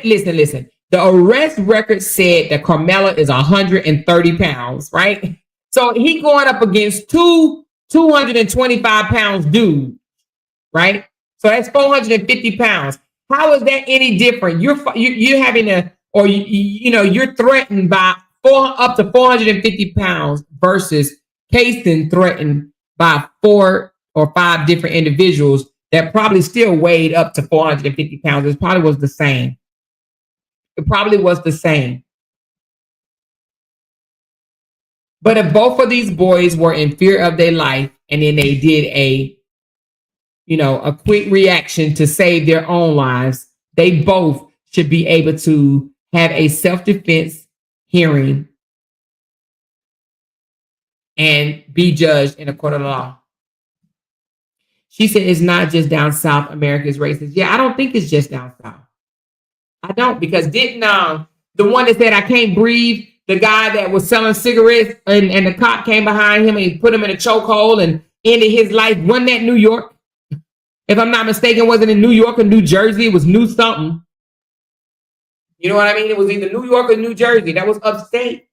listen. The arrest record said that Karmelo is 130 pounds, right? So he going up against 225 pounds dude, right? So that's 450 pounds. How is that any different? You're having you're threatened by up to 450 pounds versus Caysen threatened by 4 or 5 different individuals that probably still weighed up to 450 pounds. It probably was the same. But if both of these boys were in fear of their life and then they did a quick reaction to save their own lives, they both should be able to have a self-defense hearing and be judged in a court of law. She said it's not just down south America is racist. Yeah, I don't think it's just down south. I don't, because didn't the one that said I can't breathe, the guy that was selling cigarettes and the cop came behind him and he put him in a chokehold and ended his life, wasn't that New York? If I'm not mistaken, wasn't in New York or New Jersey? It was New something. You know what I mean? It was either New York or New Jersey. That was upstate.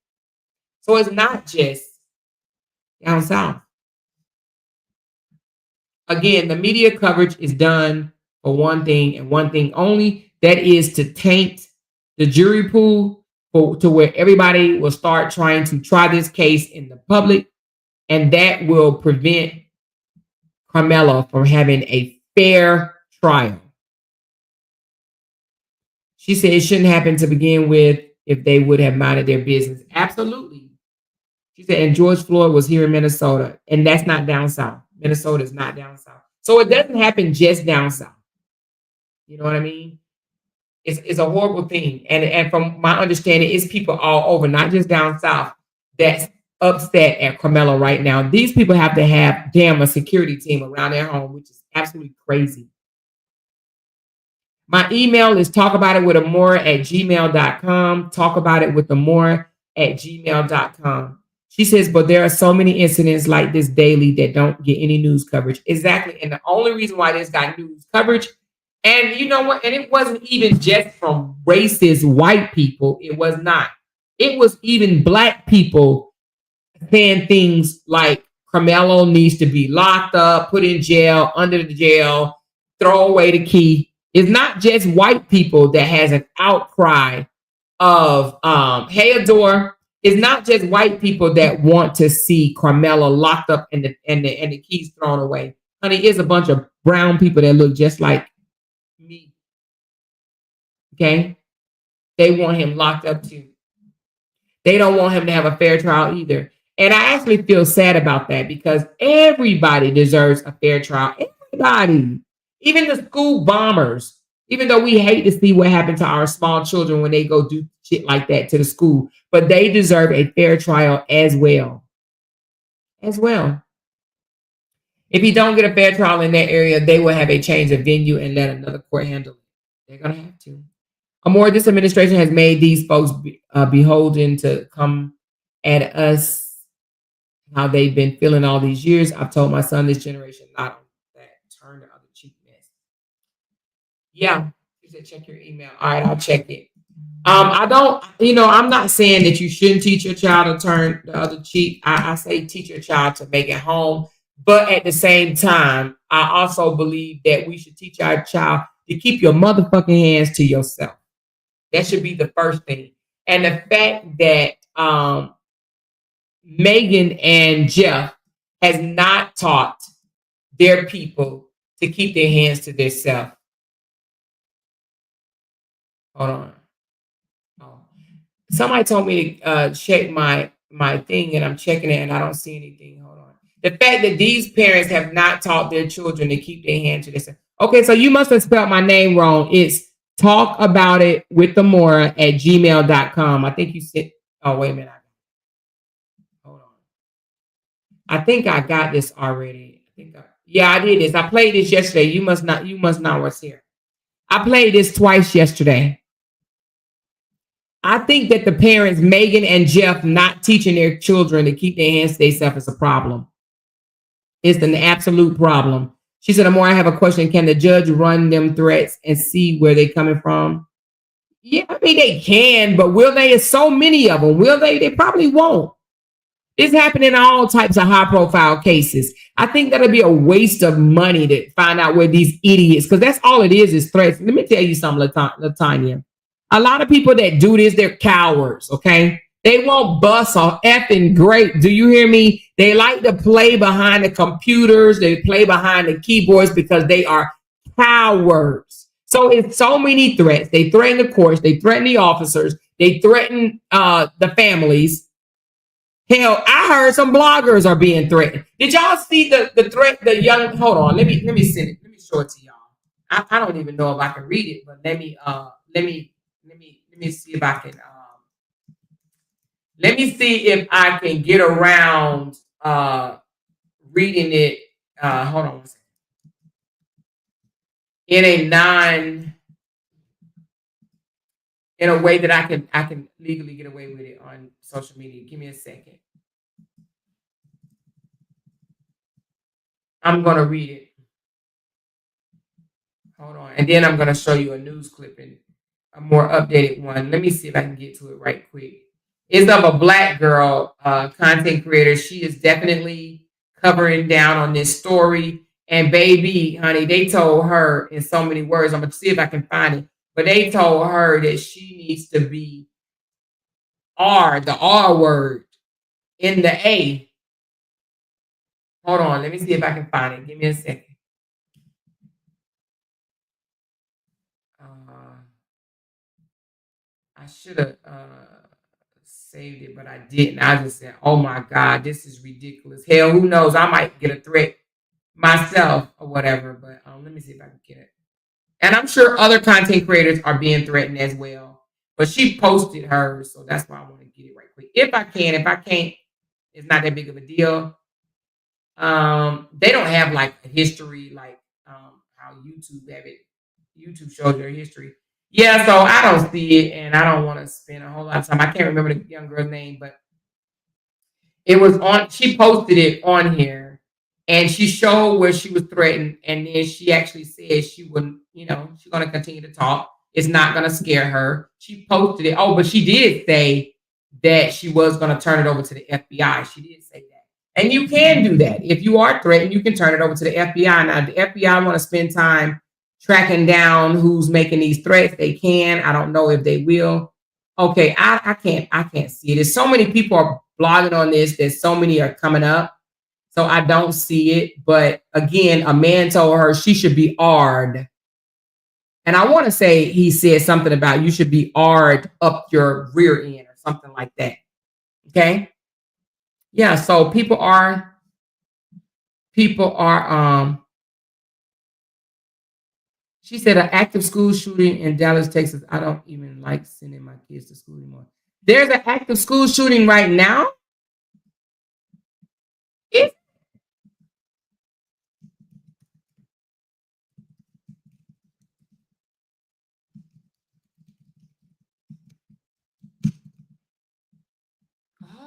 So it's not just down south. Again, the media coverage is done for one thing and one thing only. That is to taint the jury pool to where everybody will start trying to try this case in the public. And that will prevent Karmelo from having a fair trial. She said it shouldn't happen to begin with if they would have minded their business. Absolutely. She said, and George Floyd was here in Minnesota, and that's not down south. Minnesota is not down south. So it doesn't happen just down south. You know what I mean? It's a horrible thing. And from my understanding, it's people all over, not just down south, that's upset at Karmelo right now. These people have to have a security team around their home, which is absolutely crazy. My email is talkaboutitwithamoira@gmail.com. Talkaboutitwithamoira@gmail.com. She says, but there are so many incidents like this daily that don't get any news coverage. Exactly. And the only reason why this got news coverage, and you know what? And it wasn't even just from racist white people. It was not. It was even black people saying things like Karmelo needs to be locked up, put in jail, under the jail, throw away the key. It's not just white people that has an outcry of, hey, Adore. It's not just white people that want to see Karmelo locked up and the keys thrown away. Honey, it's a bunch of brown people that look just like me. Okay. They want him locked up too. They don't want him to have a fair trial either. And I actually feel sad about that because everybody deserves a fair trial. Everybody, even the school bombers, even though we hate to see what happened to our small children when they go do shit like that to the school, but they deserve a fair trial as well. As well. If you don't get a fair trial in that area, they will have a change of venue and let another court handle it. They're going to have to. Amoira, this administration has made these folks beholden to come at us how they've been feeling all these years. I've told my son this generation not on that. Turn the other cheek, miss. Yeah. You said check your email. All right, I'll check it. I don't, I'm not saying that you shouldn't teach your child to turn the other cheek. I say teach your child to make it home. But at the same time, I also believe that we should teach our child to keep your motherfucking hands to yourself. That should be the first thing. And the fact that Megan and Jeff has not taught their people to keep their hands to themselves. Hold on. Oh. Somebody told me to check my thing, and I'm checking it, and I don't see anything. Hold on. The fact that these parents have not taught their children to keep their hands to themselves. Okay, so you must have spelled my name wrong. It's talk about it with Amoira at gmail.com. I think you said, oh, wait a minute. Hold on. I think I got this already. I did this. I played this yesterday. You must not was here. I played this twice yesterday. I think that the parents, Megan and Jeff, not teaching their children to keep their hands to themselves is a problem. It's an absolute problem. She said, Amoira, I have a question. Can the judge run them threats and see where they're coming from? Yeah, I mean, they can, but will they? There's so many of them. Will they? They probably won't. It's happening in all types of high-profile cases. I think that'll be a waste of money to find out where these idiots, because that's all it is threats. Let me tell you something, Latanya. A lot of people that do this, they're cowards, okay? They won't bust a effing grape. Do you hear me? They like to play behind the computers. They play behind the keyboards because they are cowards. So it's so many threats. They threaten the courts. They threaten the officers. They threaten the families. Hell, I heard some bloggers are being threatened. Did y'all see the threat? The young, hold on, let me send it. Let me show it to y'all. I don't even know if I can read it, but let me see if I can. Let me see if I can get around reading it. Hold on one second. In a way that I can legally get away with it on social media. Give me a second. I'm gonna read it. Hold on, and then I'm gonna show you a news clipping, a more updated one. Let me see if I can get to it right quick. It's of a Black girl, content creator. She is definitely covering down on this story. And baby, honey, they told her in so many words. I'm gonna see if I can find it. But they told her that she needs to be the R word in the A. Hold on, let me see if I can find it. Give me a second. I should have saved it, but I didn't. I just said, oh my God, this is ridiculous. Hell, who knows? I might get a threat myself or whatever, but let me see if I can get it. And I'm sure other content creators are being threatened as well. But she posted hers, so that's why I want to get it right quick. If I can, if I can't, it's not that big of a deal. They don't have like a history like how YouTube have it. YouTube shows their history. Yeah, so I don't see it, and I don't want to spend a whole lot of time. I can't remember the young girl's name, but it was on. She posted it on here, and she showed where she was threatened, and then she actually said she wouldn't. She's going to continue to talk. It's not going to scare her. She posted it. Oh, but she did say that she was going to turn it over to the FBI. She did say that, and you can do that if you are threatened. You can turn it over to the FBI. Now, the FBI want to spend time tracking down who's making these threats. They can. I don't know if they will. Okay, I can't see it. There's so many people are blogging on this. There's so many are coming up. So I don't see it. But again, a man told her she should be R'd. And I want to say he said something about you should be AR'd up your rear end or something like that. Okay. Yeah. So people are, she said an active school shooting in Dallas, Texas. I don't even like sending my kids to school anymore. There's an active school shooting right now.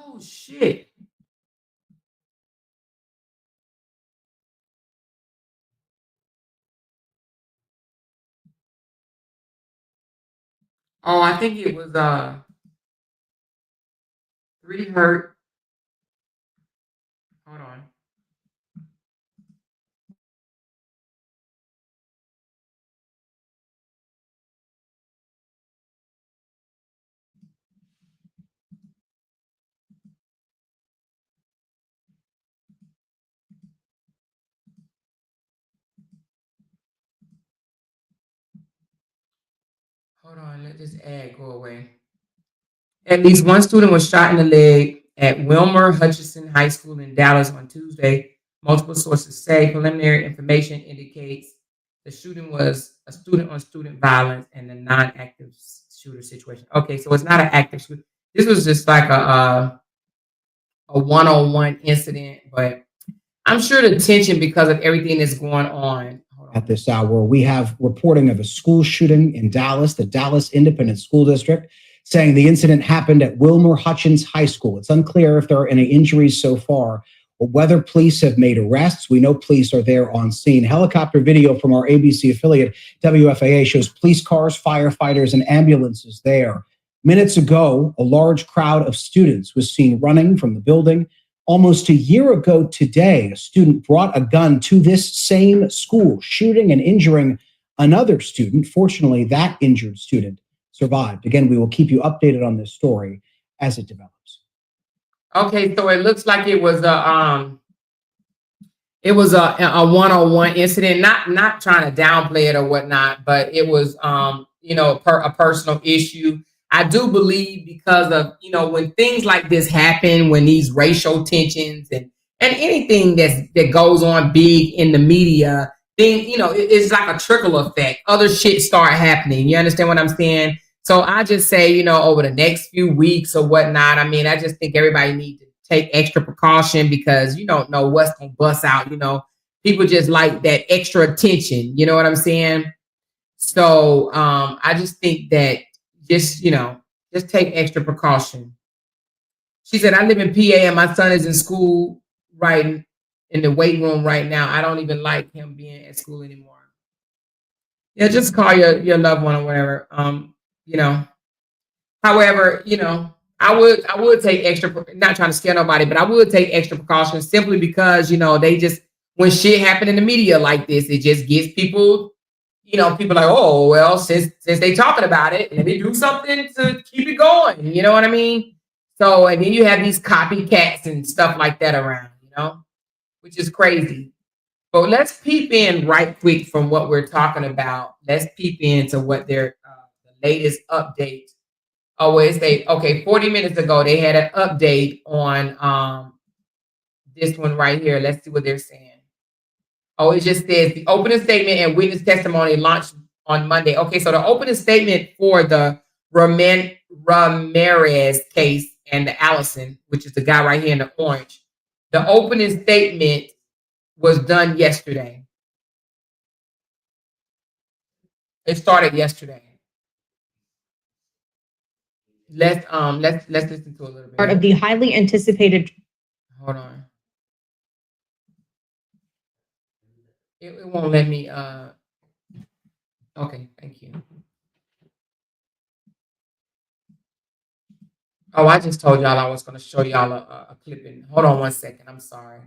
Oh shit. Oh, I think it was 3 hurt. Hold on. Hold on, let this ad go away. At least one student was shot in the leg at Wilmer Hutchinson High School in Dallas on Tuesday. Multiple sources say preliminary information indicates the shooting was a student on student violence and a non-active shooter situation. Okay, so it's not an active shooter. This was just like a one-on-one incident, but I'm sure the tension because of everything that's going on. At this hour, we have reporting of a school shooting in Dallas, the Dallas Independent School District, saying the incident happened at Wilmer Hutchins High School. It's unclear if there are any injuries so far or whether police have made arrests. We know police are there on scene. Helicopter video from our ABC affiliate, WFAA, shows police cars, firefighters, and ambulances there. Minutes ago, a large crowd of students was seen running from the building. Almost a year ago today, a student brought a gun to this same school, shooting and injuring another student. Fortunately, that injured student survived. Again, we will keep you updated on this story as it develops. Okay, so it looks like it was a one-on-one incident. Not trying to downplay it or whatnot, but it was a personal issue. I do believe because of when things like this happen, when these racial tensions and anything that goes on big in the media, then it's like a trickle effect. Other shit start happening. You understand what I'm saying? So I just say, over the next few weeks or whatnot, I mean, I just think everybody needs to take extra precaution because you don't know what's gonna bust out. People just like that extra attention. You know what I'm saying? So I just think that just take extra precaution. She said, I live in PA and my son is in school right in the weight room right now. I don't even like him being at school anymore. Yeah, just call your loved one or whatever. However, I would take extra, not trying to scare nobody, but I would take extra precautions simply because, they just, when shit happen in the media like this, it just gets people, people like, oh, well, since they talking about it, let me do something to keep it going. You know what I mean? So, and then you have these copycats and stuff like that around, which is crazy. But let's peep in right quick from what we're talking about. Let's peep into what their the latest update. Oh, it's 40 minutes ago, they had an update on this one right here. Let's see what they're saying. Oh, it just says the opening statement and witness testimony launched on Monday. Okay, so the opening statement for the Ramirez case and the Allison, which is the guy right here in the orange, the opening statement was done yesterday. It started yesterday. Let's listen to a little bit. Part of the highly anticipated. Hold on. It won't let me. Okay, thank you. Oh, I just told y'all I was going to show y'all a clipping. Hold on one second. I'm sorry.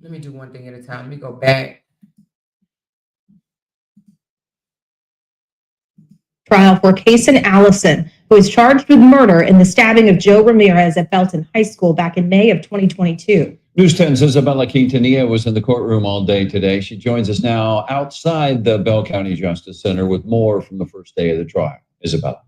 Let me do one thing at a time. Let me go back. Trial for Caysen Allison, who was charged with murder in the stabbing of Joe Ramirez at Belton High School back in May of 2022. News 10's Isabella Quintanilla was in the courtroom all day today. She joins us now outside the Bell County Justice Center with more from the first day of the trial. Isabella.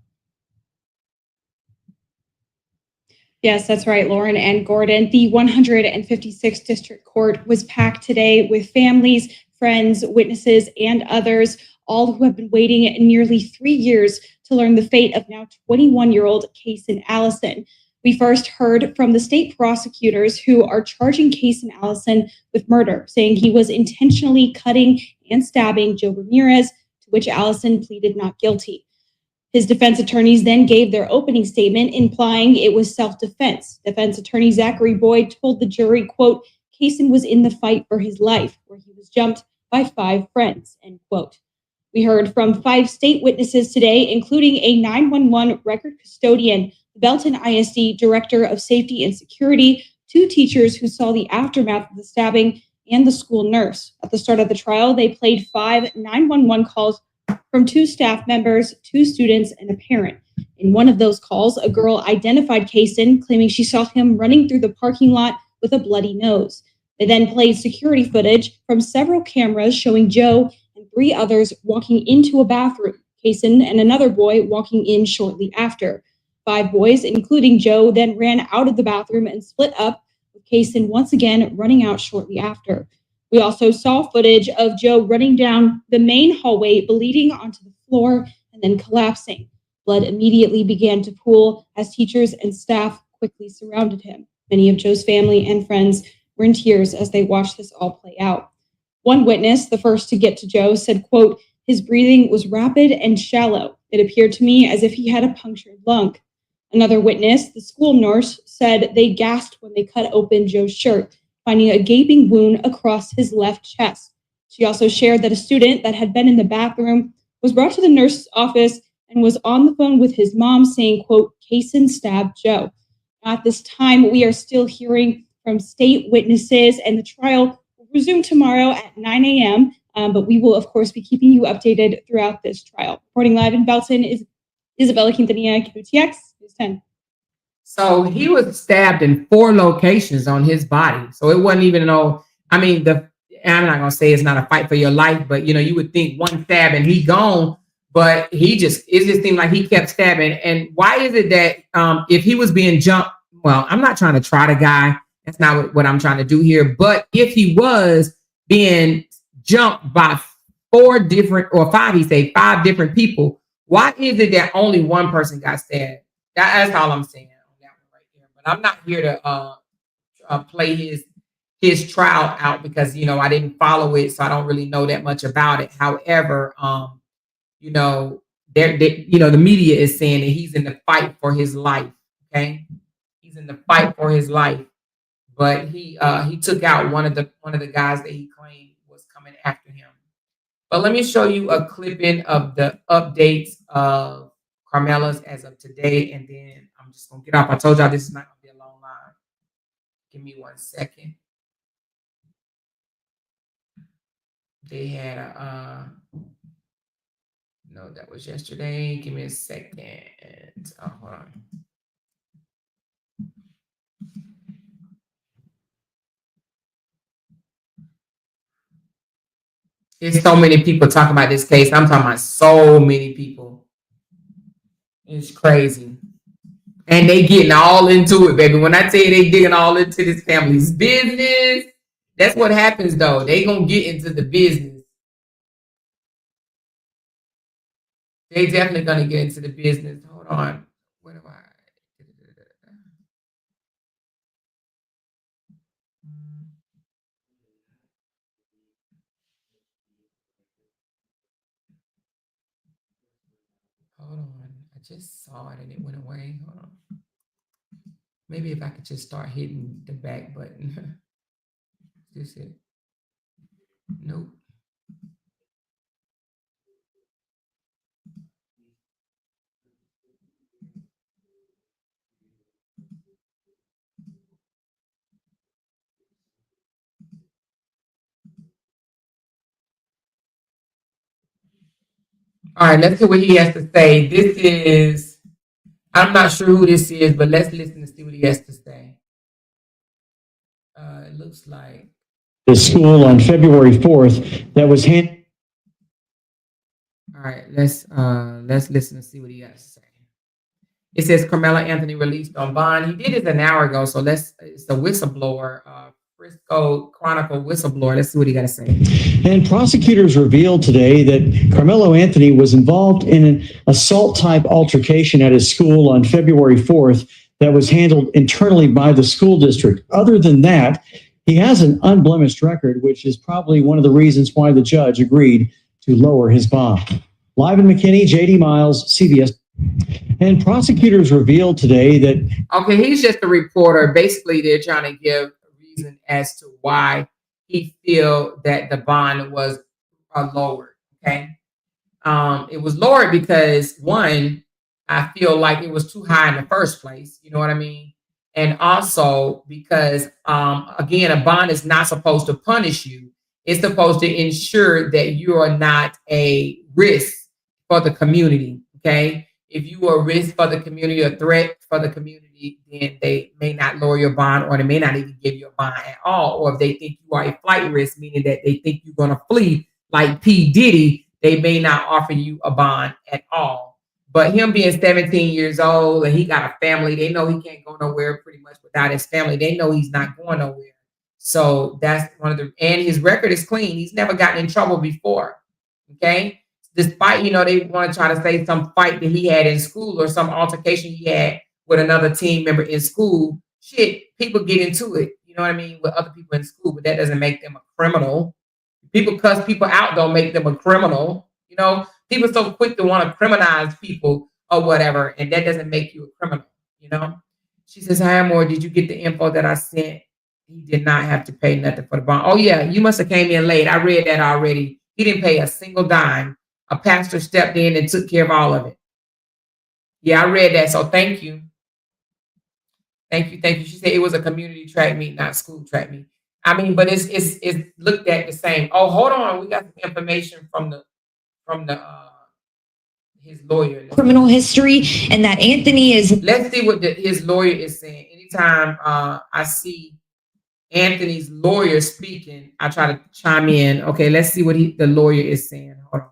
Yes, that's right, Lauren and Gordon. The 156th District Court was packed today with families, friends, witnesses, and others, all who have been waiting nearly 3 years to learn the fate of now 21-year-old Caysen Allison. We first heard from the state prosecutors who are charging Caysen Allison with murder, saying he was intentionally cutting and stabbing Joe Ramirez, to which Allison pleaded not guilty. His defense attorneys then gave their opening statement, implying it was self-defense. Defense attorney Zachary Boyd told the jury, quote, Caysen was in the fight for his life, where he was jumped by 5 friends, end quote. We heard from 5 state witnesses today, including a 911 record custodian, the Belton ISD Director of Safety and Security, 2 teachers who saw the aftermath of the stabbing, and the school nurse. At the start of the trial, they played 5 911 calls from 2 staff members, 2 students, and a parent. In one of those calls, a girl identified Caysen, claiming she saw him running through the parking lot with a bloody nose. They then played security footage from several cameras showing Joe and 3 others walking into a bathroom, Caysen and another boy walking in shortly after. 5 boys, including Joe, then ran out of the bathroom and split up, with Caysen once again running out shortly after. We also saw footage of Joe running down the main hallway, bleeding onto the floor and then collapsing. Blood immediately began to pool as teachers and staff quickly surrounded him. Many of Joe's family and friends were in tears as they watched this all play out. One witness, the first to get to Joe, said, quote, his breathing was rapid and shallow. It appeared to me as if he had a punctured lung. Another witness, the school nurse, said they gasped when they cut open Joe's shirt, finding a gaping wound across his left chest. She also shared that a student that had been in the bathroom was brought to the nurse's office and was on the phone with his mom saying, quote, Caysen stabbed Joe. At this time, we are still hearing from state witnesses, and the trial will resume tomorrow at 9 a.m., but we will, of course, be keeping you updated throughout this trial. Reporting live in Belton is Isabella Quintanilla, QTX, News 10. So he was stabbed in 4 locations on his body. So it wasn't even I'm not going to say it's not a fight for your life, but you would think one stab and he gone, but it just seemed like he kept stabbing. And why is it that if he was being jumped, well, I'm not trying to try the guy. That's not what I'm trying to do here. But if he was being jumped by 5 different people, why is it that only one person got stabbed? That's all I'm saying. But I'm not here to play his trial out because I didn't follow it, so I don't really know that much about it. However, the media is saying that he's in the fight for his life. Okay, he's in the fight for his life, but he took out one of the guys that he claimed was coming after him. But let me show you a clipping of the updates of Karmelo's as of today, and then I'm just gonna get off. I told y'all this is not gonna be a long line. Give me 1 second. They had no, that was yesterday. Give me a second. Hold on. There's so many people talking about this case. I'm talking about so many people. It's crazy. And they getting all into it, baby. When I tell you they digging all into this family's business, that's what happens, though. They gonna get into the business. They definitely gonna get into the business. Hold on. What am I? Hold on. I just saw it and it went away. Hold on. Maybe if I could just start hitting the back button. Is this it? Nope. All right, let's see what he has to say. This is I'm not sure who this is, but let's listen to see what he has to say. It looks like the school on February 4th that was handed. All right, let's listen to see what he has to say. It says Karmelo Anthony released on bond. He did it an hour ago, so it's a whistleblower, Frisco Chronicle whistleblower. Let's see what he got to say. And prosecutors revealed today that Karmelo Anthony was involved in an assault-type altercation at his school on February 4th that was handled internally by the school district. Other than that, he has an unblemished record, which is probably one of the reasons why the judge agreed to lower his bond. Live in McKinney, J.D. Miles, CBS. And prosecutors revealed today that... Okay, he's just a reporter. Basically, they're trying to give a reason as to why he feel that the bond was lowered, okay? It was lowered because, one, I feel like it was too high in the first place. You know what I mean? And also because, again, a bond is not supposed to punish you. It's supposed to ensure that you are not a risk for the community, okay? If you are a risk for the community, a threat for the community, then they may not lower your bond, or they may not even give you a bond at all. Or if they think you are a flight risk, meaning that they think you're going to flee like P. Diddy, they may not offer you a bond at all. But him being 17 years old and he got a family, they know he can't go nowhere pretty much without his family. They know he's not going nowhere. So that's one of the, and his record is clean. He's never gotten in trouble before. Okay. Despite, they want to try to say some fight that he had in school or some altercation he had with another team member in school. Shit, people get into it, you know what I mean, with other people in school, but that doesn't make them a criminal. People cuss people out don't make them a criminal. People are so quick to want to criminalize people or whatever, and that doesn't make you a criminal, She says, hi, Amoira, did you get the info that I sent? He did not have to pay nothing for the bond. Oh, yeah, you must have came in late. I read that already. He didn't pay a single dime. A pastor stepped in and took care of all of it. Yeah, I read that, so thank you. Thank you. She said it was a community track meet, not school track meet. I mean, but it's looked at the same. Oh, hold on. We got some information from his lawyer. Criminal history, and that Anthony is... Let's see what his lawyer is saying. Anytime I see Anthony's lawyer speaking, I try to chime in. Okay, let's see what the lawyer is saying. Hold on.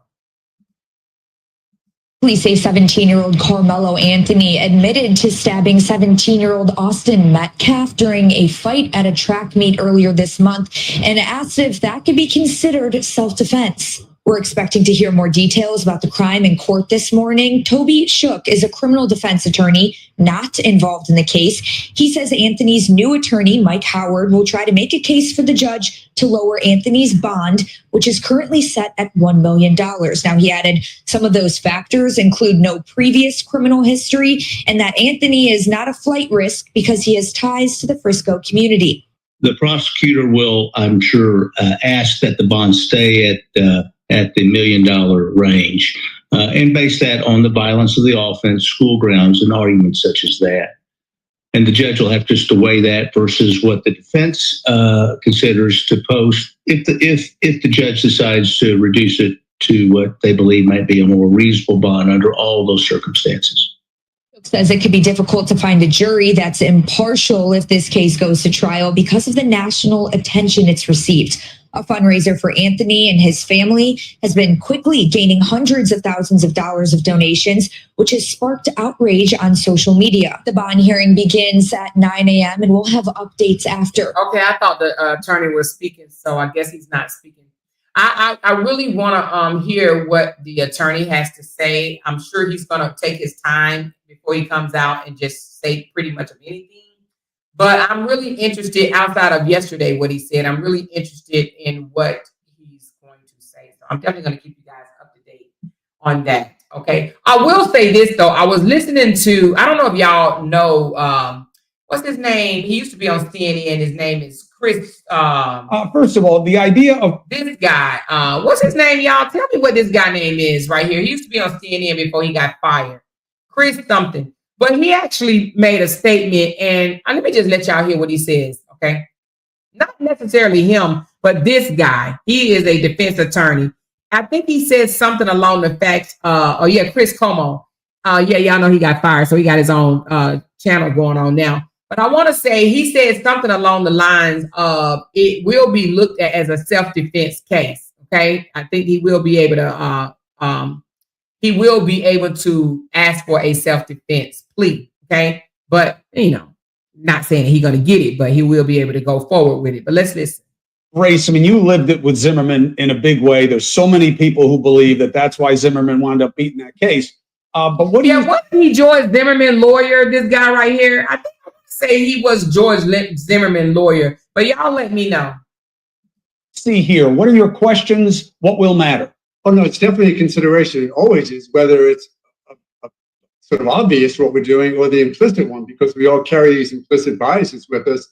Police say 17-year-old Karmelo Anthony admitted to stabbing 17-year-old Austin Metcalf during a fight at a track meet earlier this month, and asked if that could be considered self-defense. We're expecting to hear more details about the crime in court this morning. Toby Shook is a criminal defense attorney not involved in the case. He says Anthony's new attorney, Mike Howard, will try to make a case for the judge to lower Anthony's bond, which is currently set at $1 million. Now, he added some of those factors include no previous criminal history and that Anthony is not a flight risk because he has ties to the Frisco community. The prosecutor will, I'm sure, ask that the bond stay at the $1 million range and base that on the violence of the offense, school grounds, and arguments such as that. And the judge will have just to weigh that versus what the defense considers to post if the judge decides to reduce it to what they believe might be a more reasonable bond under all those circumstances. Says it could be difficult to find a jury that's impartial if this case goes to trial because of the national attention it's received. A fundraiser for Anthony and his family has been quickly gaining hundreds of thousands of dollars of donations, which has sparked outrage on social media. The bond hearing begins at 9 a.m. and we'll have updates after. Okay, I thought the attorney was speaking, so I guess he's not speaking. I really want to hear what the attorney has to say. I'm sure he's going to take his time before he comes out and just say pretty much of anything. But I'm really interested, outside of yesterday, what he said, I'm really interested in what he's going to say. So I'm definitely going to keep you guys up to date on that. Okay. I will say this, though. I was listening to, I don't know if y'all know, what's his name? He used to be on CNN. His name is Chris. First of all, the idea of this guy, what's his name, y'all? Tell me what this guy name is right here. He used to be on CNN before he got fired. Chris something. But he actually made a statement, and let me just let y'all hear what he says, okay? Not necessarily him, but this guy. He is a defense attorney. I think he said something along the facts, Chris Como. Yeah, y'all know he got fired, so he got his own channel going on now. But I want to say he said something along the lines of it will be looked at as a self-defense case. Okay, I think he will be able to ask for a self-defense plea. Okay, but not saying he's going to get it, but he will be able to go forward with it. But let's listen. Race, I mean, you lived it with Zimmerman in a big way. There's so many people who believe that that's why Zimmerman wound up beating that case. But what do you... wasn't he George Zimmerman lawyer, this guy right here? I think I would say he was George Zimmerman lawyer, but y'all let me know. See here, what are your questions? What will matter? Oh, no, it's definitely a consideration. It always is, whether it's a sort of obvious what we're doing or the implicit one, because we all carry these implicit biases with us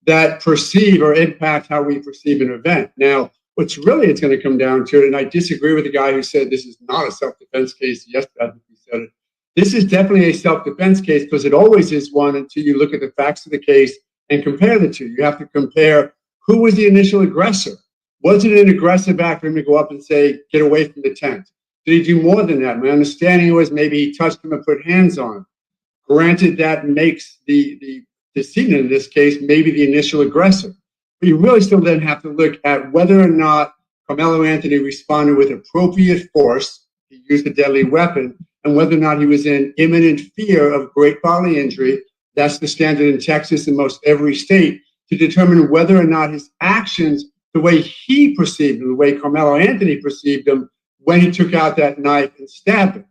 that perceive or impact how we perceive an event. Now, what's really it's going to come down to, and I disagree with the guy who said this is not a self-defense case. Yes, I think he said it. This is definitely a self-defense case because it always is one until you look at the facts of the case and compare the two. You have to compare who was the initial aggressor. Was it an aggressive act for him to go up and say, get away from the tent? Did he do more than that? My understanding was maybe he touched him and put hands on him. Granted, that makes the decedent in this case maybe the initial aggressor. But you really still then have to look at whether or not Karmelo Anthony responded with appropriate force, he used a deadly weapon, and whether or not he was in imminent fear of great bodily injury. That's the standard in Texas and most every state, to determine whether or not his actions, the way he perceived him, the way Karmelo Anthony perceived him when he took out that knife and stabbed him.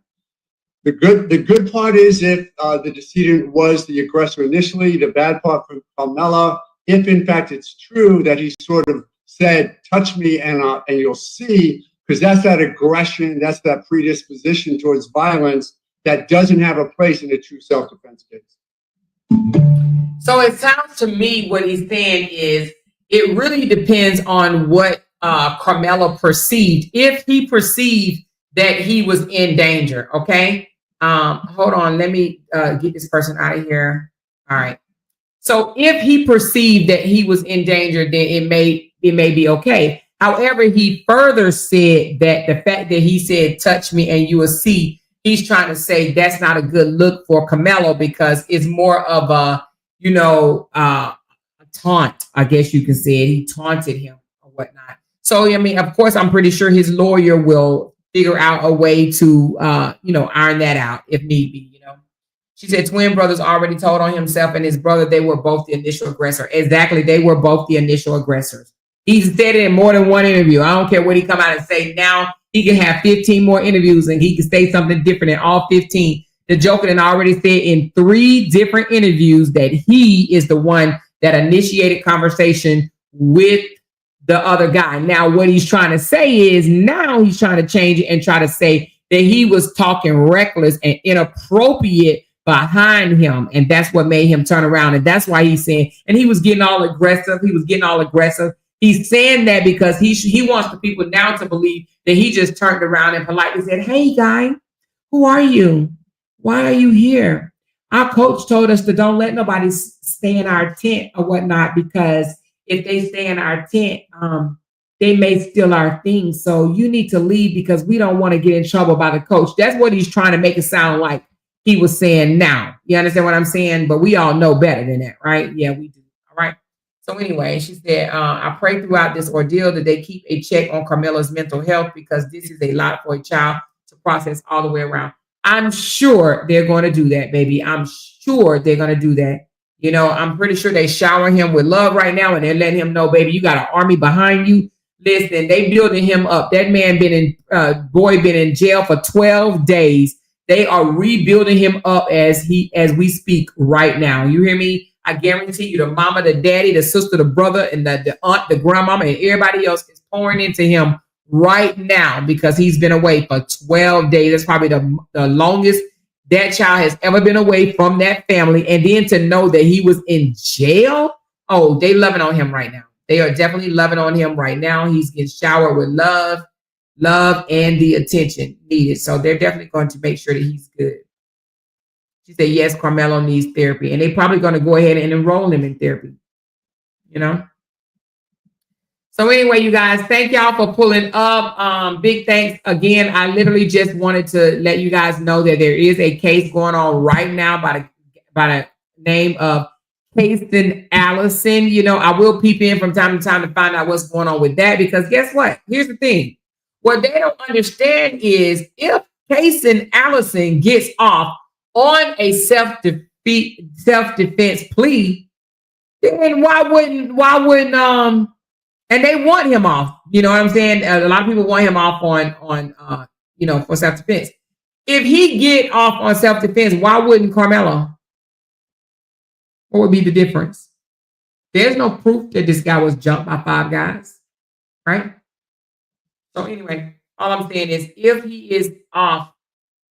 The good part is if the decedent was the aggressor initially. The bad part for Karmelo, if in fact it's true that he sort of said, touch me and you'll see, because that's that aggression, that's that predisposition towards violence that doesn't have a place in a true self-defense case. So it sounds to me what he's saying is it really depends on what Karmelo perceived. If he perceived that he was in danger, okay? Hold on, let me get this person out of here. All right. So if he perceived that he was in danger, then it may be okay. However, he further said that the fact that he said, touch me and you will see, he's trying to say that's not a good look for Karmelo because it's more of a, a taunt, I guess you can say it. He taunted him or whatnot. So, I mean, of course, I'm pretty sure his lawyer will figure out a way to, iron that out if need be, She said twin brothers already told on himself and his brother they were both the initial aggressor. Exactly. They were both the initial aggressors. He said it in more than one interview. I don't care what he come out and say. Now he can have 15 more interviews and he can say something different in all 15. The Joker then already said in 3 different interviews that he is the one that initiated conversation with the other guy. Now, what he's trying to say is now he's trying to change it and try to say that he was talking reckless and inappropriate behind him. And that's what made him turn around. And that's why he's saying, and he was getting all aggressive. He's saying that because he wants the people now to believe that he just turned around and politely said, hey, guy, who are you? Why are you here? Our coach told us to don't let nobody stay in our tent or whatnot, because if they stay in our tent, they may steal our things. So you need to leave because we don't want to get in trouble by the coach. That's what he's trying to make it sound like he was saying now. You understand what I'm saying? But we all know better than that, right? Yeah, we do. All right. So anyway, she said, I pray throughout this ordeal that they keep a check on Karmelo's mental health because this is a lot for a child to process all the way around. I'm sure they're going to do that, baby. I'm sure they're going to do that. I'm pretty sure they shower him with love right now and they're letting him know, baby, you got an army behind you. Listen, they building him up. That man been in jail for 12 days. They are rebuilding him up as we speak right now. You hear me? I guarantee you the mama, the daddy, the sister, the brother, and the aunt, the grandmama, and everybody else is pouring into him right now because he's been away for 12 days. That's probably the longest that child has ever been away from that family. And then to know that he was in jail. Oh, they loving on him right now. They are definitely loving on him right now. He's getting showered with love and the attention needed. So they're definitely going to make sure that he's good. She said, yes, Karmelo needs therapy. And they're probably going to go ahead and enroll him in therapy. So anyway, you guys, thank y'all for pulling up. Big thanks again. I literally just wanted to let you guys know that there is a case going on right now by the name of Caysen, Allison. You know, I will peep in from time to time to find out what's going on with that, because guess what? Here's the thing. What they don't understand is if Caysen, Allison gets off on a self-defense plea, then why wouldn't and they want him off. You know what I'm saying? A lot of people want him off on for self-defense. If he get off on self-defense, why wouldn't Karmelo? What would be the difference? There's no proof that this guy was jumped by 5 guys, right? So anyway, all I'm saying is if he is off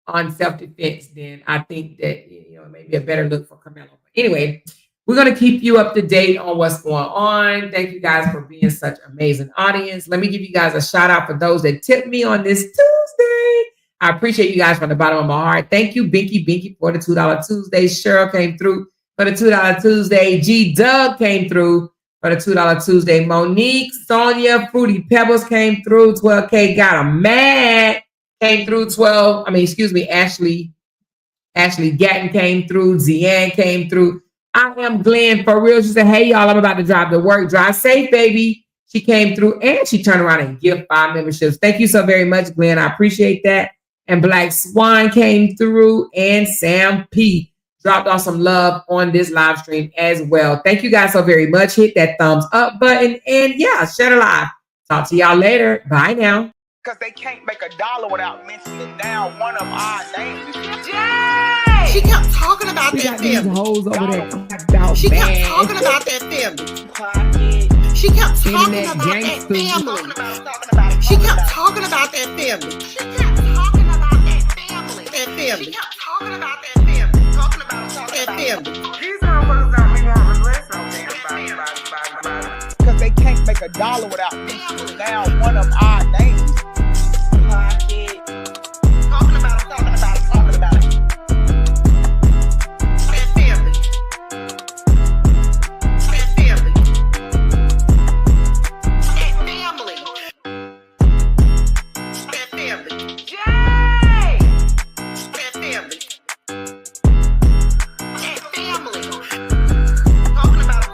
on self-defense, then I think that it may be a better look for Karmelo. But anyway, we're going to keep you up to date on what's going on. Thank you guys for being such an amazing audience. Let me give you guys a shout out for those that tipped me on this Tuesday. I appreciate you guys from the bottom of my heart. Thank you, Binky, for the $2 Tuesday. Cheryl came through for the $2 Tuesday. G Doug came through for the $2 Tuesday. Monique, Sonia, Fruity Pebbles came through. 12K got a mad. Came through. Ashley Gatton came through. Zian came through. I am Glenn for real. She said, hey, y'all, I'm about to drive to work. Drive safe, baby. She came through and she turned around and gift 5 memberships. Thank you so very much, Glenn. I appreciate that. And Black Swan came through and Sam P dropped off some love on this live stream as well. Thank you guys so very much. Hit that thumbs up button and yeah, share the live. Talk to y'all later. Bye now. Because they can't make $1 without mentioning down one of our names. She kept talking about that family. Hoes over there. She kept talking about that family. She kept talking about that family. She kept talking about that family. She kept talking about that family. That family. She kept talking about that family. Talking about that family. These motherfuckers got me want to listen on because they can't make $1 without mentioning down one of our names. Talking about it. That family. That family. That family. That family. Yay! That family. That family. Talking about it.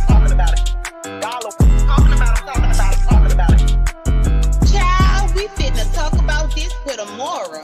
Talking about it. Dollar. Talking about it. Child, we finna talk about this with Amoira.